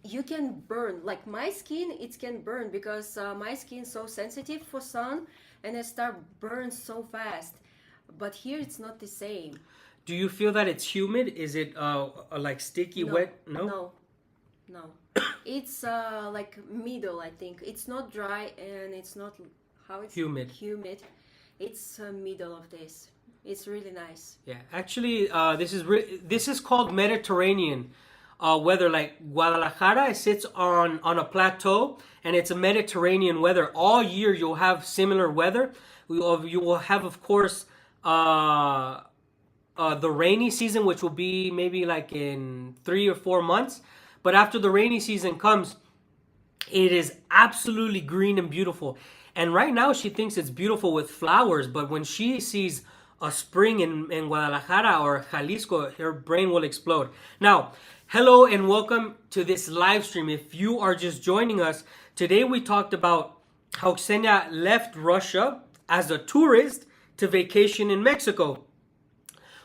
you can burn. Like my skin, it can burn because my skin so sensitive for sun, and I start burn so fast. But here it's not the same. Do you feel that it's humid? Is it like sticky, wet? No. It's like middle, I think. It's not dry and it's not how it's humid. It's middle of this. It's really nice. Yeah, actually, this is called Mediterranean weather. Like Guadalajara, it sits on a plateau, and it's a Mediterranean weather. All year you'll have similar weather. You will have, of course, the rainy season, which will be maybe like in 3 or 4 months. But after the rainy season comes, it is absolutely green and beautiful. And right now she thinks it's beautiful with flowers, but when she sees a spring in Guadalajara or Jalisco, her brain will explode. Now, hello and welcome to this live stream. If you are just joining us, today we talked about how Senya left Russia as a tourist to vacation in Mexico.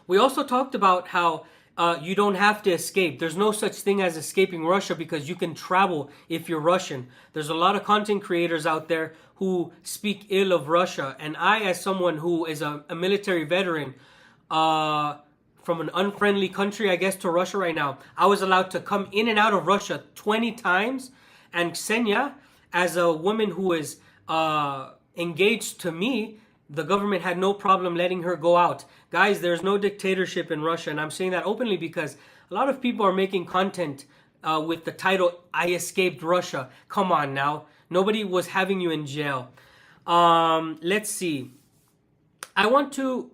We also talked about how you don't have to escape. There's no such thing as escaping Russia because you can travel if you're Russian. There's a lot of content creators out there who speak ill of Russia. And I, as someone who is a military veteran from an unfriendly country, I guess, to Russia right now, I was allowed to come in and out of Russia 20 times. And Senya, as a woman who is engaged to me, the government had no problem letting her go out. Guys, there's no dictatorship in Russia, and I'm saying that openly because a lot of people are making content with the title, I escaped Russia. Come on now. Nobody was having you in jail. Let's see. I want to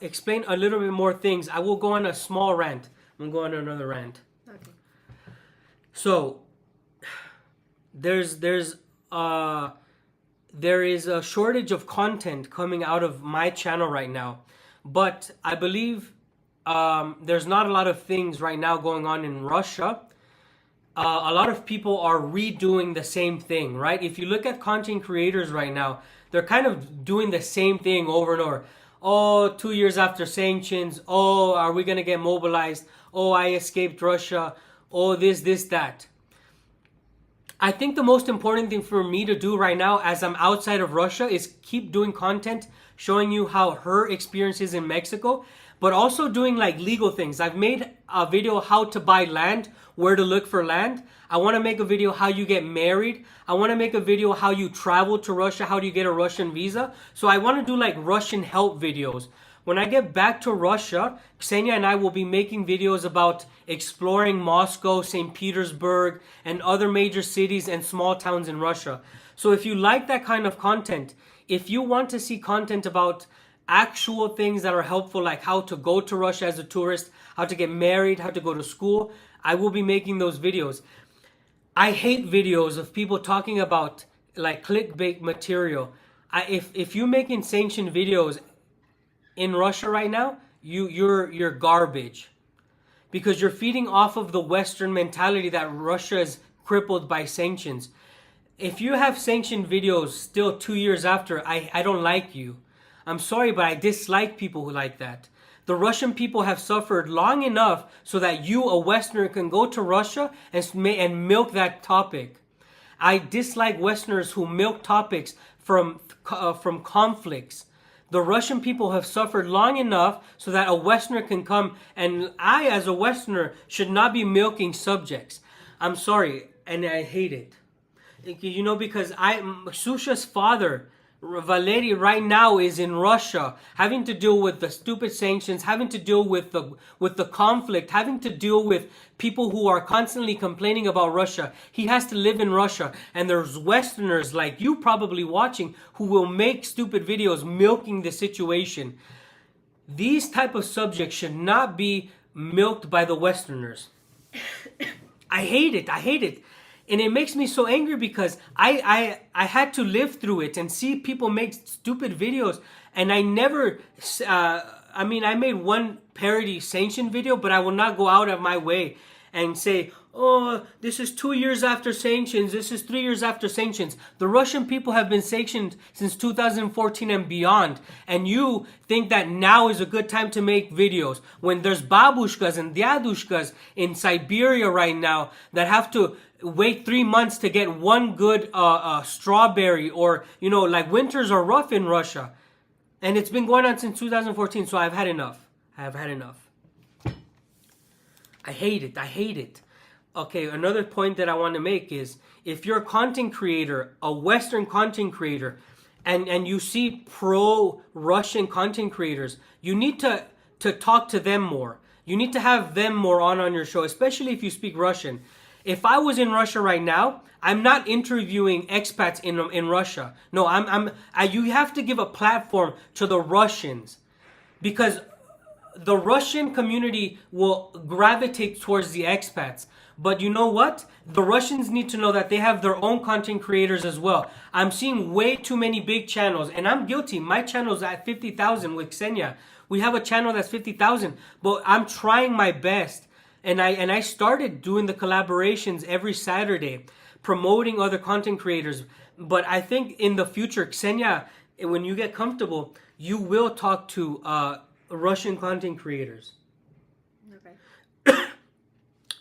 explain a little bit more things. I will go on a small rant. I'm going to go on another rant. Okay. So, there is a shortage of content coming out of my channel right now. But I believe there's not a lot of things right now going on in Russia. A lot of people are redoing the same thing, right? If you look at content creators right now, they're kind of doing the same thing over and over. Oh, 2 years after sanctions. Oh, are we going to get mobilized? oh, I escaped Russia, oh, this, that. I think the most important thing for me to do right now as I'm outside of Russia is keep doing content showing you how her experience is in Mexico, but also doing like legal things. I've made a video how to buy land, where to look for land. I want to make a video how you get married. I want to make a video how you travel to Russia, how do you get a Russian visa. So I want to do like Russian help videos. When I get back to Russia, Senya and I will be making videos about exploring Moscow, St. Petersburg, and other major cities and small towns in Russia. So if you like that kind of content, if you want to see content about actual things that are helpful, like how to go to Russia as a tourist, how to get married, how to go to school, I will be making those videos. I hate videos of people talking about like clickbait material. If you're making sanctioned videos in Russia right now, you're garbage, because you're feeding off of the Western mentality that Russia is crippled by sanctions. If you have sanctioned videos still 2 years after, I don't like you. I'm sorry, but I dislike people who like that. The Russian people have suffered long enough so that you, a Westerner, can go to Russia and milk that topic. I dislike Westerners who milk topics from conflicts. The Russian people have suffered long enough so that a Westerner can come, and I, as a Westerner, should not be milking subjects. I'm sorry, and I hate it. You know, because Susha's father, Valery, right now is in Russia, having to deal with the stupid sanctions, having to deal with the conflict, having to deal with people who are constantly complaining about Russia. He has to live in Russia, and there's Westerners like you probably watching who will make stupid videos milking the situation. These type of subjects should not be milked by the Westerners. I hate it. And it makes me so angry because I had to live through it and see people make stupid videos. And I never, I made one parody sanction video, but I will not go out of my way and say, oh, this is 2 years after sanctions, this is 3 years after sanctions. The Russian people have been sanctioned since 2014 and beyond. And you think that now is a good time to make videos when there's babushkas and dyadushkas in Siberia right now that have to wait 3 months to get one good strawberry, or, you know, like winters are rough in Russia. And it's been going on since 2014, so I've had enough. I hate it. Okay, another point that I want to make is, if you're a content creator, a Western content creator, and you see pro-Russian content creators, you need to talk to them more. You need to have them more on your show, especially if you speak Russian. If I was in Russia right now, I'm not interviewing expats in Russia. No, you have to give a platform to the Russians, because the Russian community will gravitate towards the expats. But you know what? The Russians need to know that they have their own content creators as well. I'm seeing way too many big channels, and I'm guilty. My channel's at 50,000 with Senya. We have a channel that's 50,000, but I'm trying my best. And I started doing the collaborations every Saturday, promoting other content creators. But I think in the future, Senya, when you get comfortable, you will talk to Russian content creators. Okay.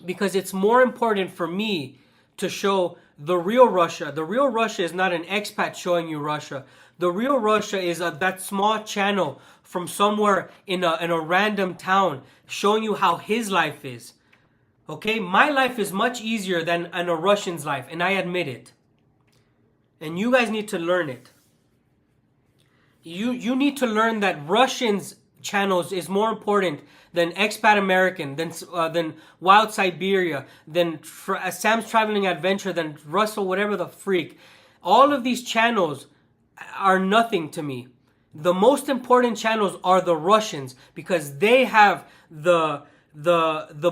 Because it's more important for me to show the real Russia. The real Russia is not an expat showing you Russia. The real Russia is that small channel from somewhere in a random town showing you how his life is. Okay, my life is much easier than a Russian's life, and I admit it. And you guys need to learn it. You need to learn that Russians channels is more important than Expat American, than Wild Siberia, than Sam's Traveling Adventure, than Russell, whatever the freak. All of these channels are nothing to me. The most important channels are the Russians, because they have the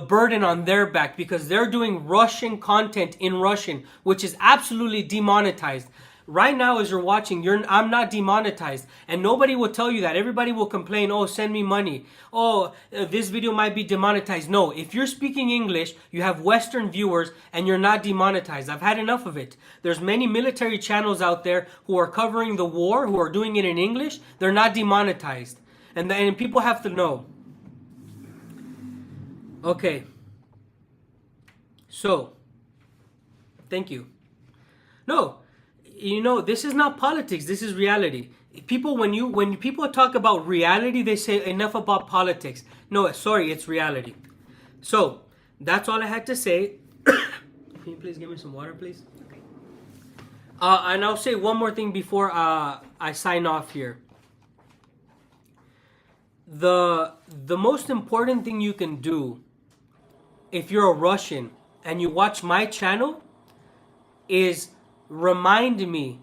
burden on their back, because they're doing Russian content in Russian, which is absolutely demonetized. Right now, as you're watching, I'm not demonetized, and nobody will tell you that. Everybody will complain, oh, send me money. Oh, this video might be demonetized. No, if you're speaking English, you have Western viewers, and you're not demonetized. I've had enough of it. There's many military channels out there who are covering the war, who are doing it in English. They're not demonetized. And people have to know. Okay. So, thank you. No, this is not politics. This is reality. People, when people talk about reality, they say enough about politics. No, sorry, it's reality. So that's all I had to say. Can you please give me some water, please? Okay. And I'll say one more thing before I sign off here. The most important thing you can do if you're a Russian and you watch my channel is remind me,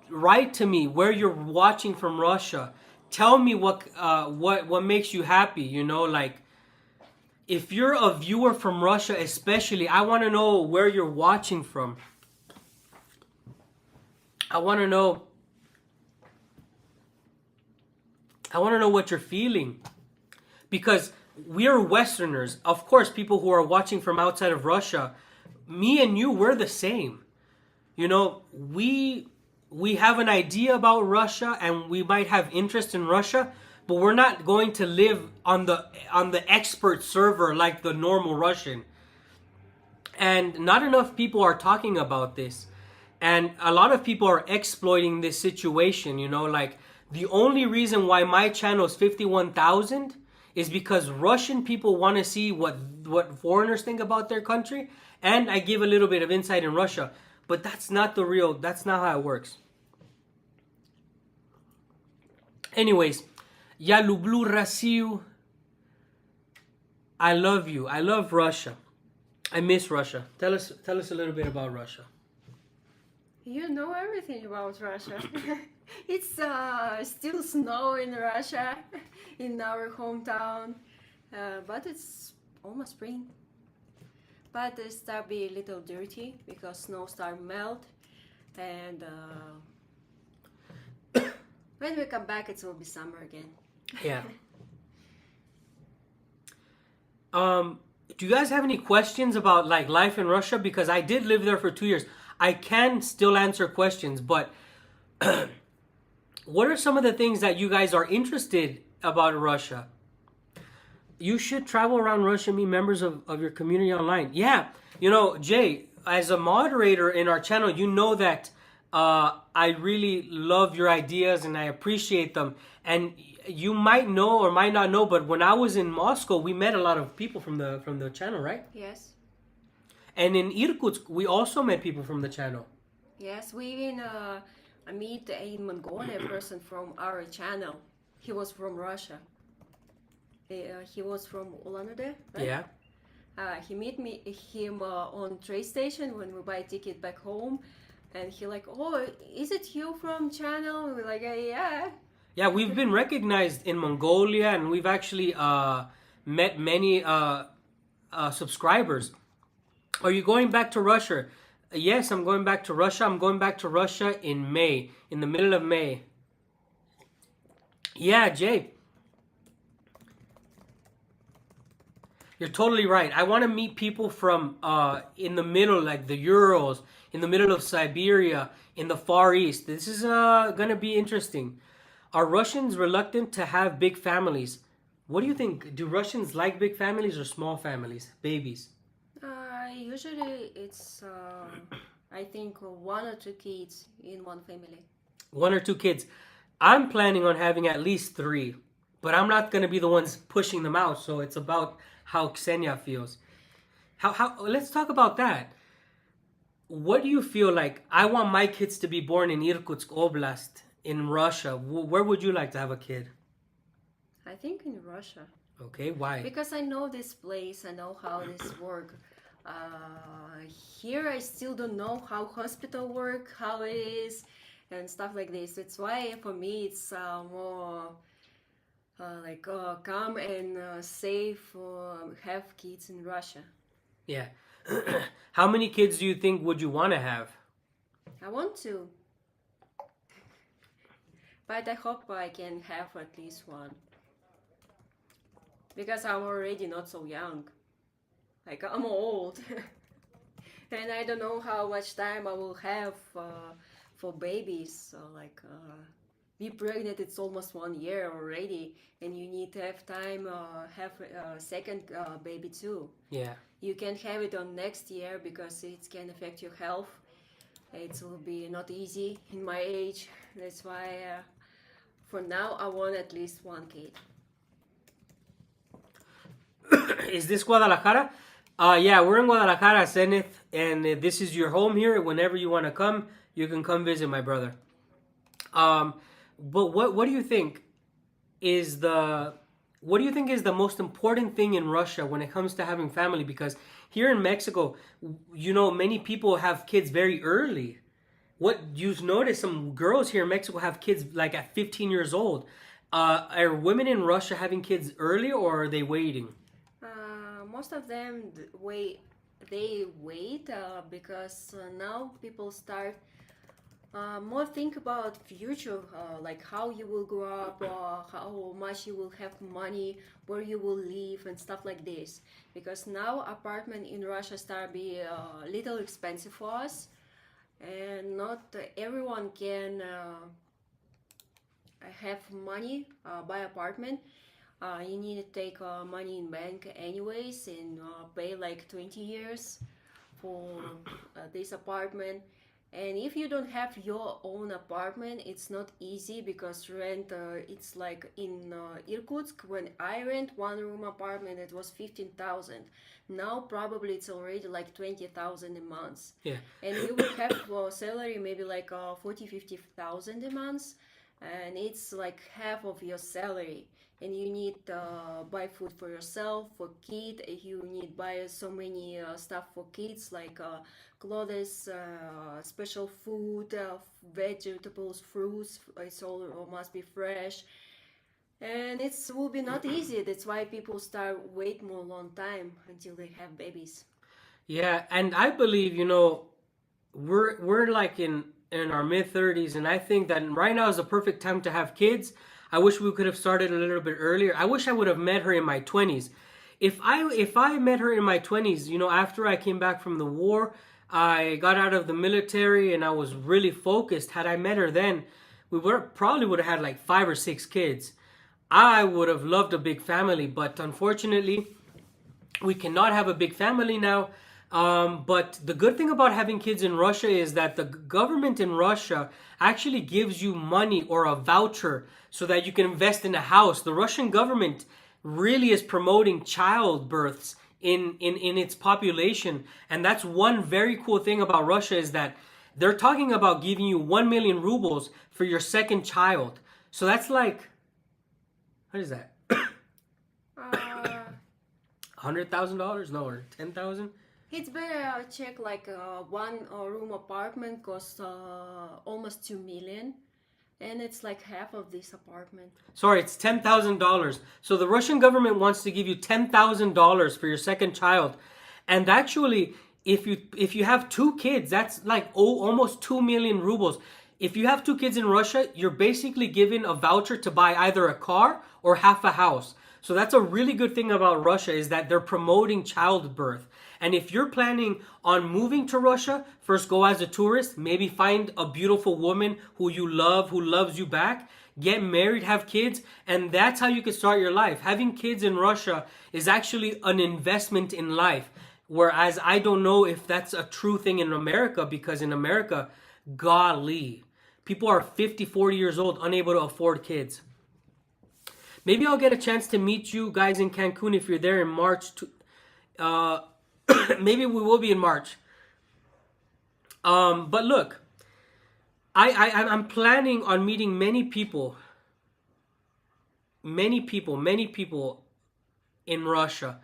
write to me where you're watching from Russia. Tell me what makes you happy. Like if you're a viewer from Russia, especially, I want to know where you're watching from. I want to know what you're feeling, because we're Westerners. Of course, people who are watching from outside of Russia, me and you, we're the same. We have an idea about Russia and we might have interest in Russia, but we're not going to live on the expert server like the normal Russian. And not enough people are talking about this. And a lot of people are exploiting this situation, like the only reason why my channel is 51,000 is because Russian people want to see what foreigners think about their country, and I give a little bit of insight in Russia, but that's not how it works. Anyways, ya lublю Россию. I love you. I love Russia. I miss Russia. Tell us a little bit about Russia. You know everything about Russia. It's still snow in Russia, in our hometown, but it's almost spring. But it start be a little dirty because snow start melt, and when we come back, it will be summer again. Yeah. Do you guys have any questions about like life in Russia? Because I did live there for 2 years. I can still answer questions, but what are some of the things that you guys are interested about Russia? You should travel around Russia and meet members of your community online. Yeah, Jay, as a moderator in our channel, you know that I really love your ideas and I appreciate them. And you might know or might not know, but when I was in Moscow, we met a lot of people from the channel, right? Yes. And in Irkutsk, we also met people from the channel. Yes, we even meet a Mongolian person from our channel. He was from Russia. He was from Ulan-Ude, right? Yeah. He meet him on train station when we buy ticket back home, and he like, oh, is it you from channel? And we're like, yeah. Yeah, we've been recognized in Mongolia, and we've actually met many subscribers. Are you going back to Russia? Yes, I'm going back to Russia. I'm going back to Russia in May, in the middle of May. Yeah, Jay. You're totally right. I want to meet people from in the middle, like the Urals, in the middle of Siberia, in the Far East. This is going to be interesting. Are Russians reluctant to have big families? What do you think? Do Russians like big families or small families, babies? Usually it's, I think, 1 or 2 kids in one family. 1 or 2 kids. I'm planning on having at least 3, but I'm not going to be the ones pushing them out. So it's about how Senya feels. How? Let's talk about that. What do you feel like? I want my kids to be born in Irkutsk Oblast in Russia. Where would you like to have a kid? I think in Russia. Okay, why? Because I know this place, I know how this work. Here I still don't know how hospital work, how it is, and stuff like this. It's why for me it's more come and safe have kids in Russia. Yeah. How many kids do you think would you want to have? I want to, but I hope I can have at least 1. Because I'm already not so young. Like, I'm old. And I don't know how much time I will have for babies. So, be pregnant, it's almost 1 year already, and you need to have time have a second baby too. Yeah. You can have it on next year because it can affect your health. It will be not easy in my age. That's why for now I want at least one kid. Is this Guadalajara? Yeah, we're in Guadalajara, Zenith, and this is your home here. Whenever you want to come, you can come visit my brother. But what do you think is the most important thing in Russia when it comes to having family? Because here in Mexico, many people have kids very early. What you've noticed, some girls here in Mexico have kids like at 15 years old. Are women in Russia having kids early, or are they waiting? Most of them wait because now people start more think about future, like how you will grow up, how much you will have money, where you will live, and stuff like this. Because now apartment in Russia start be a little expensive for us, and not everyone can have money buy apartment. You need to take money in bank anyways and pay like 20 years for this apartment. And if you don't have your own apartment, it's not easy because rent, it's like in Irkutsk, when I rent one room apartment, it was 15,000. Now probably it's already like 20,000 a month. Yeah. And you will have a salary maybe like 50,000 a month, and it's like half of your salary. And you need buy food for yourself, for kid. You need buy so many stuff for kids like clothes, special food, vegetables, fruits. It's all must be fresh, and it will be not easy. That's why people start wait more long time until they have babies. Yeah, and I believe, we're like in our mid 30s, and I think that right now is the perfect time to have kids. I wish we could have started a little bit earlier. I wish I would have met her in my 20s. If I met her in my 20s, after I came back from the war, I got out of the military and I was really focused. Had I met her then, we probably would have had like 5 or 6 kids. I would have loved a big family, but unfortunately, we cannot have a big family now. But the good thing about having kids in Russia is that the government in Russia actually gives you money or a voucher so that you can invest in a house. The Russian government really is promoting childbirths in its population. And that's one very cool thing about Russia, is that they're talking about giving you 1 million rubles for your second child. So that's like, what is that? $100,000? No, or 10,000? It's better check like one room apartment costs almost 2 million, and it's like half of this apartment. Sorry, it's $10,000. So the Russian government wants to give you $10,000 for your second child, and actually, if you have 2 kids, that's like almost 2 million rubles. If you have 2 kids in Russia, you're basically given a voucher to buy either a car or half a house. So that's a really good thing about Russia, is that they're promoting childbirth. And if you're planning on moving to Russia, first go as a tourist, maybe find a beautiful woman who you love, who loves you back, get married, have kids, and that's how you can start your life. Having kids in Russia is actually an investment in life. Whereas I don't know if that's a true thing in America, because in America, golly, people are 50, 40 years old, unable to afford kids. Maybe I'll get a chance to meet you guys in Cancun if you're there in March. Maybe we will be in March. But look, I'm planning on meeting many people in Russia.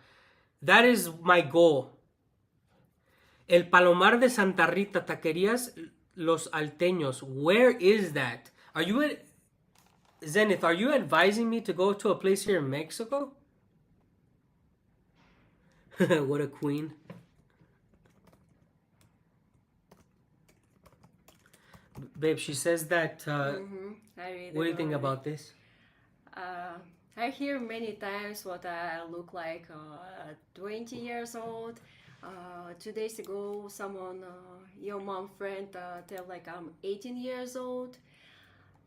That is my goal. El Palomar de Santa Rita, Taquerías Los Alteños. Where is that? Are you at Zenith? Are you advising me to go to a place here in Mexico? What a queen. Babe, she says that. What do you think about this? I hear many times what I look like 20 years old. 2 days ago, someone, your mom friend, tell like I'm 18 years old.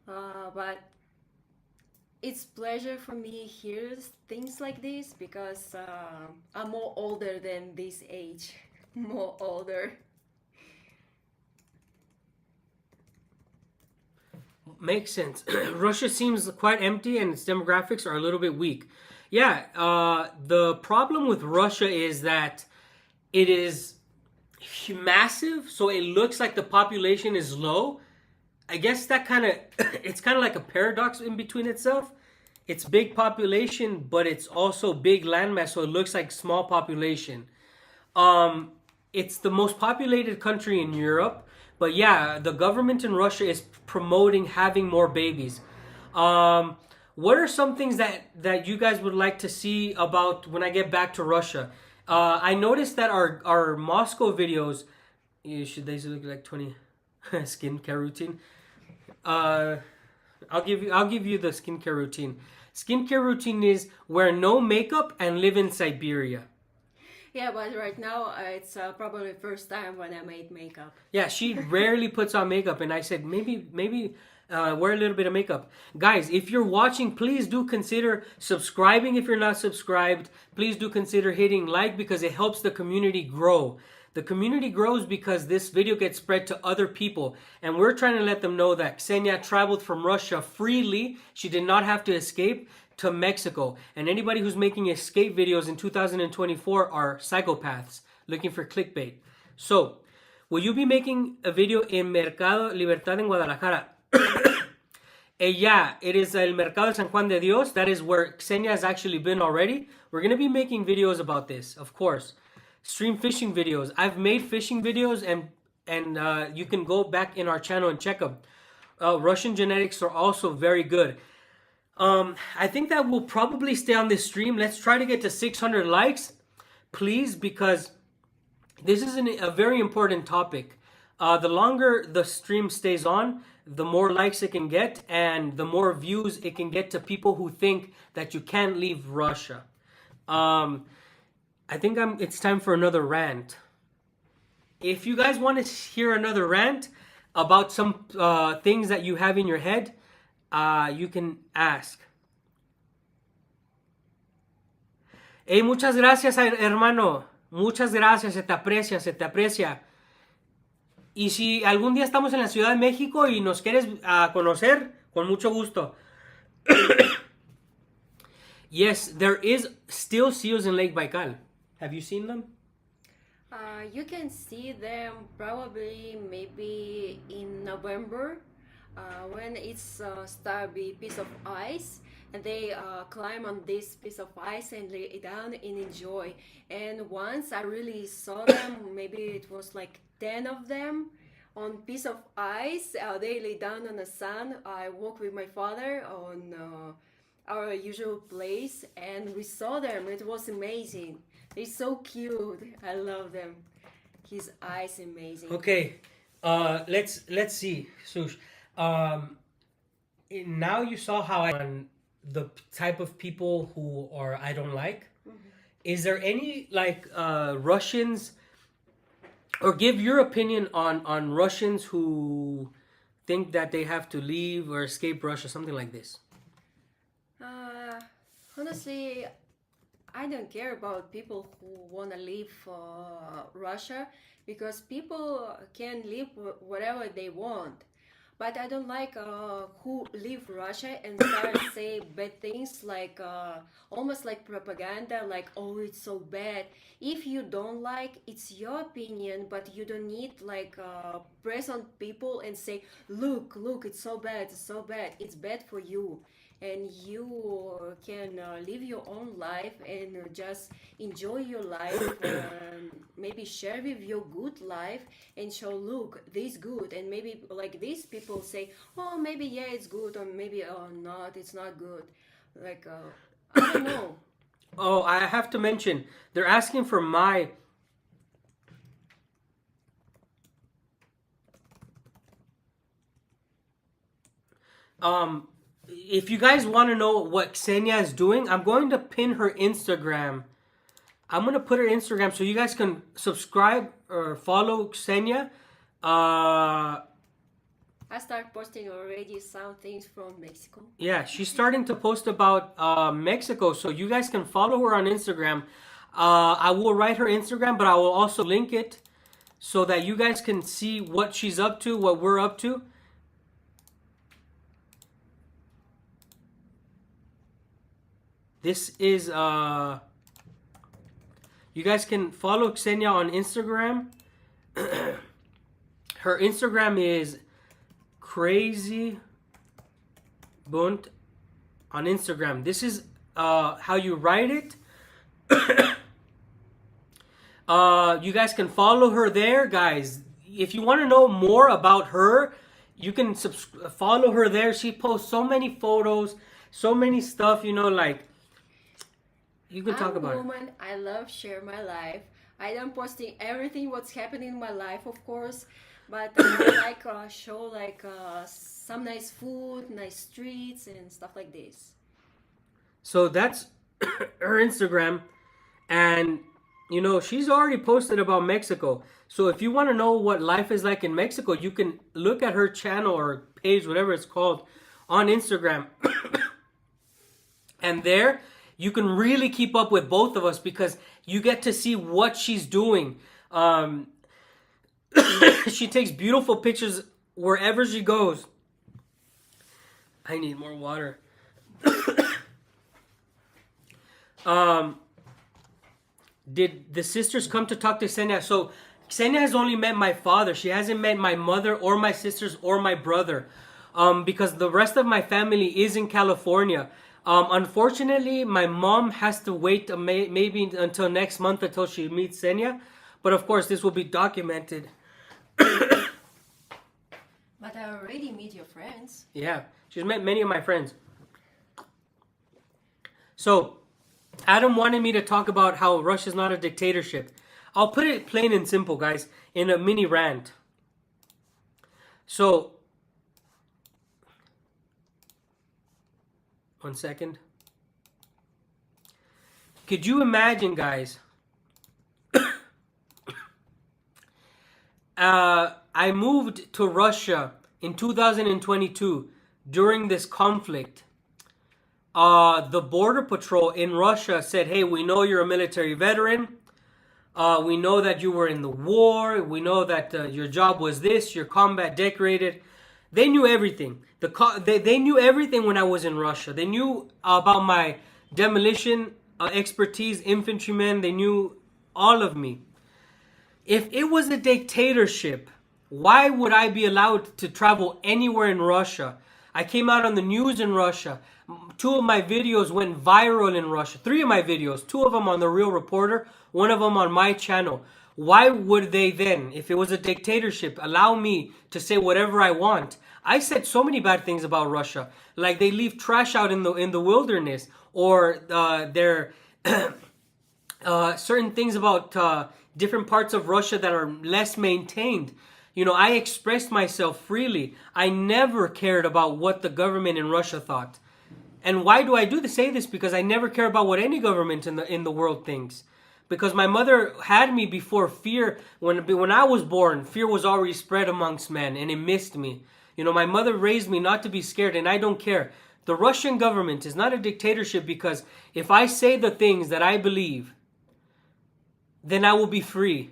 But it's pleasure for me hear things like this because I'm more older than this age, more older. Makes sense. Russia seems quite empty and its demographics are a little bit weak. Yeah, the problem with Russia is that it is massive, so it looks like the population is low. I guess that kind of it's kind of like a paradox in between itself. It's big population, but it's also big landmass, so it looks like small population. Um, it's the most populated country in Europe, but yeah, the government in Russia is promoting having more babies. Um, what are some things that you guys would like to see about when I get back to Russia? I noticed that our Moscow videos, should they look like 20 skincare routine? Uh, I'll give you the skincare routine. Skincare routine is wear no makeup and live in Siberia. Yeah, but right now it's probably first time when I made makeup. Yeah, she rarely puts on makeup, and I said maybe wear a little bit of makeup. Guys, if you're watching, please do consider subscribing if you're not subscribed. Please do consider hitting like because it helps the community grow. The community grows because this video gets spread to other people, and we're trying to let them know that Senya traveled from Russia freely. She did not have to escape to Mexico. And anybody who's making escape videos in 2024 are psychopaths looking for clickbait. So, will you be making a video in Mercado Libertad en Guadalajara? Yeah, it is El Mercado San Juan de Dios. That is where Xenia has actually been already. We're going to be making videos about this, of course. Stream fishing videos. I've made fishing videos, and you can go back in our channel and check them. Russian genetics are also very good. I think that we'll probably stay on this stream. Let's try to get to 600 likes, please, because this is a very important topic. The longer the stream stays on, the more likes it can get, and the more views it can get to people who think that you can't leave Russia. I think it's time for another rant. If you guys want to hear another rant about some things that you have in your head, you can ask. Hey, muchas gracias, hermano. Muchas gracias, se te aprecia, se te aprecia. Y si algún día estamos en la Ciudad de México y nos quieres conocer, con mucho gusto. Yes, there is still seals in Lake Baikal. Have you seen them? You can see them probably maybe in November when it's start be piece of ice, and they climb on this piece of ice and lay down and enjoy. And once I really saw them, maybe it was like 10 of them on piece of ice. They lay down on the sun. I walked with my father on our usual place, and we saw them. It was amazing. They're so cute. I love them. His eyes amazing. Okay, let's see, Sush. Now you saw how on the type of people who are I don't like. Mm-hmm. Is there any like Russians, or give your opinion on Russians who think that they have to leave or escape Russia, something like this? Honestly, I don't care about people who want to leave Russia, because people can live whatever they want. But I don't like who leave Russia and start say bad things, like almost like propaganda, like, oh, it's so bad. If you don't like, it's your opinion, but you don't need like press on people and say, look, it's so bad, it's so bad. It's bad for you. And you can live your own life and just enjoy your life, maybe share with your good life and show, look, this good. And maybe like these people say, oh, maybe yeah, it's good, or maybe oh not, it's not good. Like I don't know. Oh, I have to mention, they're asking for my if you guys want to know what Senya is doing, I'm going to pin her Instagram. I'm going to put her Instagram so you guys can subscribe or follow Senya. I start posting already some things from Mexico. Yeah, she's starting to post about Mexico, so you guys can follow her on Instagram. I will write her Instagram, but I will also link it so that you guys can see what she's up to, what we're up to. This is you guys can follow Senya on Instagram. Her Instagram is crazy bunt on Instagram. This is how you write it. You guys can follow her there, guys. If you want to know more about her, you can follow her there. She posts so many photos, so many stuff, you know, like you can talk about I'm a woman. I love share my life. I am posting everything what's happening in my life, of course, but I like show like some nice food, nice streets, and stuff like this. So that's her Instagram, and you know she's already posted about Mexico. So if you want to know what life is like in Mexico, you can look at her channel or page, whatever it's called, on Instagram. And there you can really keep up with both of us because you get to see what she's doing. She takes beautiful pictures wherever she goes. I need more water. Did the sisters come to talk to Senya? So Senya has only met my father. She hasn't met my mother or my sisters or my brother, because the rest of my family is in California. Unfortunately, my mom has to wait maybe until next month until she meets Senya. But of course, this will be documented. But I already meet your friends. Yeah, she's met many of my friends. So, Adam wanted me to talk about how Russia's not a dictatorship. I'll put it plain and simple, guys, in a mini rant. So, one second. Could you imagine, guys? I moved to Russia in 2022 during this conflict. The border patrol in Russia said, hey, we know you're a military veteran. We know that you were in the war. We know that your job was this. You're combat decorated. They knew everything. They knew everything when I was in Russia. They knew about my demolition expertise, infantrymen. They knew all of me. If it was a dictatorship, why would I be allowed to travel anywhere in Russia? I came out on the news in Russia. 2 of my videos went viral in Russia. 3 of my videos, 2 of them on The Real Reporter, 1 of them on my channel. Why would they then, if it was a dictatorship, allow me to say whatever I want? I said so many bad things about Russia, like they leave trash out in the wilderness, or their certain things about different parts of Russia that are less maintained. You know, I expressed myself freely. I never cared about what the government in Russia thought. And why do I say this? Because I never care about what any government in the world thinks. Because my mother had me before fear. When I was born, fear was already spread amongst men, and it missed me. You know, my mother raised me not to be scared, and I don't care. The Russian government is not a dictatorship, because if I say the things that I believe, then I will be free.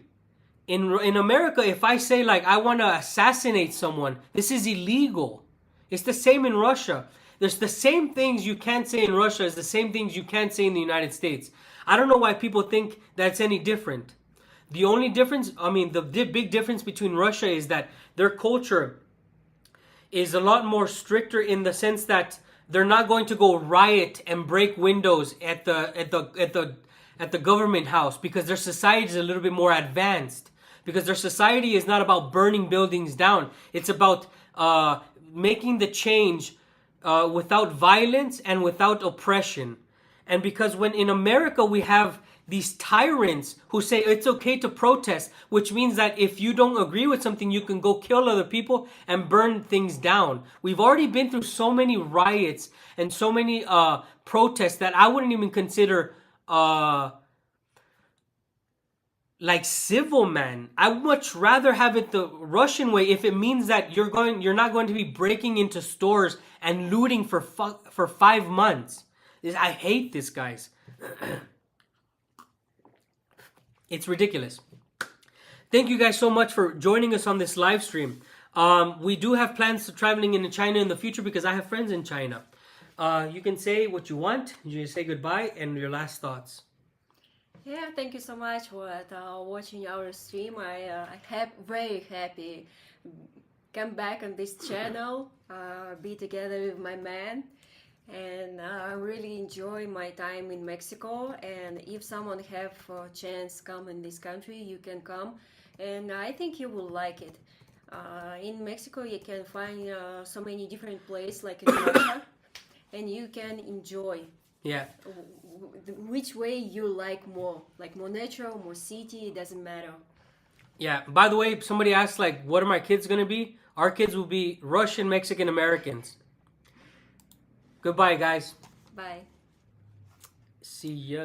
In America, if I say, like, I want to assassinate someone, this is illegal. It's the same in Russia. There's the same things you can't say in Russia as the same things you can't say in the United States. I don't know why people think that's any different. The only difference, the big difference between Russia is that their culture is a lot more stricter, in the sense that they're not going to go riot and break windows at the government house, because their society is a little bit more advanced. Because their society is not about burning buildings down. It's about making the change without violence and without oppression. And because when in America we have these tyrants who say it's okay to protest, which means that if you don't agree with something, you can go kill other people and burn things down. We've already been through so many riots and so many protests that I wouldn't even consider like civil man. I would much rather have it the Russian way if it means that you're not going to be breaking into stores and looting for 5 months. I hate this, guys. It's ridiculous. Thank you guys so much for joining us on this live stream. We do have plans to traveling into China in the future because I have friends in China. You can say what you want. You can say goodbye and your last thoughts. Yeah, thank you so much for watching our stream. I very happy come back on this channel, be together with my man, and I really enjoy my time in Mexico. And if someone have a chance come in this country, you can come, and I think you will like it. In Mexico, you can find so many different places like in Russia, and you can enjoy. Yeah. Which way you like more natural, more city, it doesn't matter. Yeah. By the way, somebody asked like, what are my kids gonna be? Our kids will be Russian, Mexican, Americans. Goodbye, guys. Bye. See ya.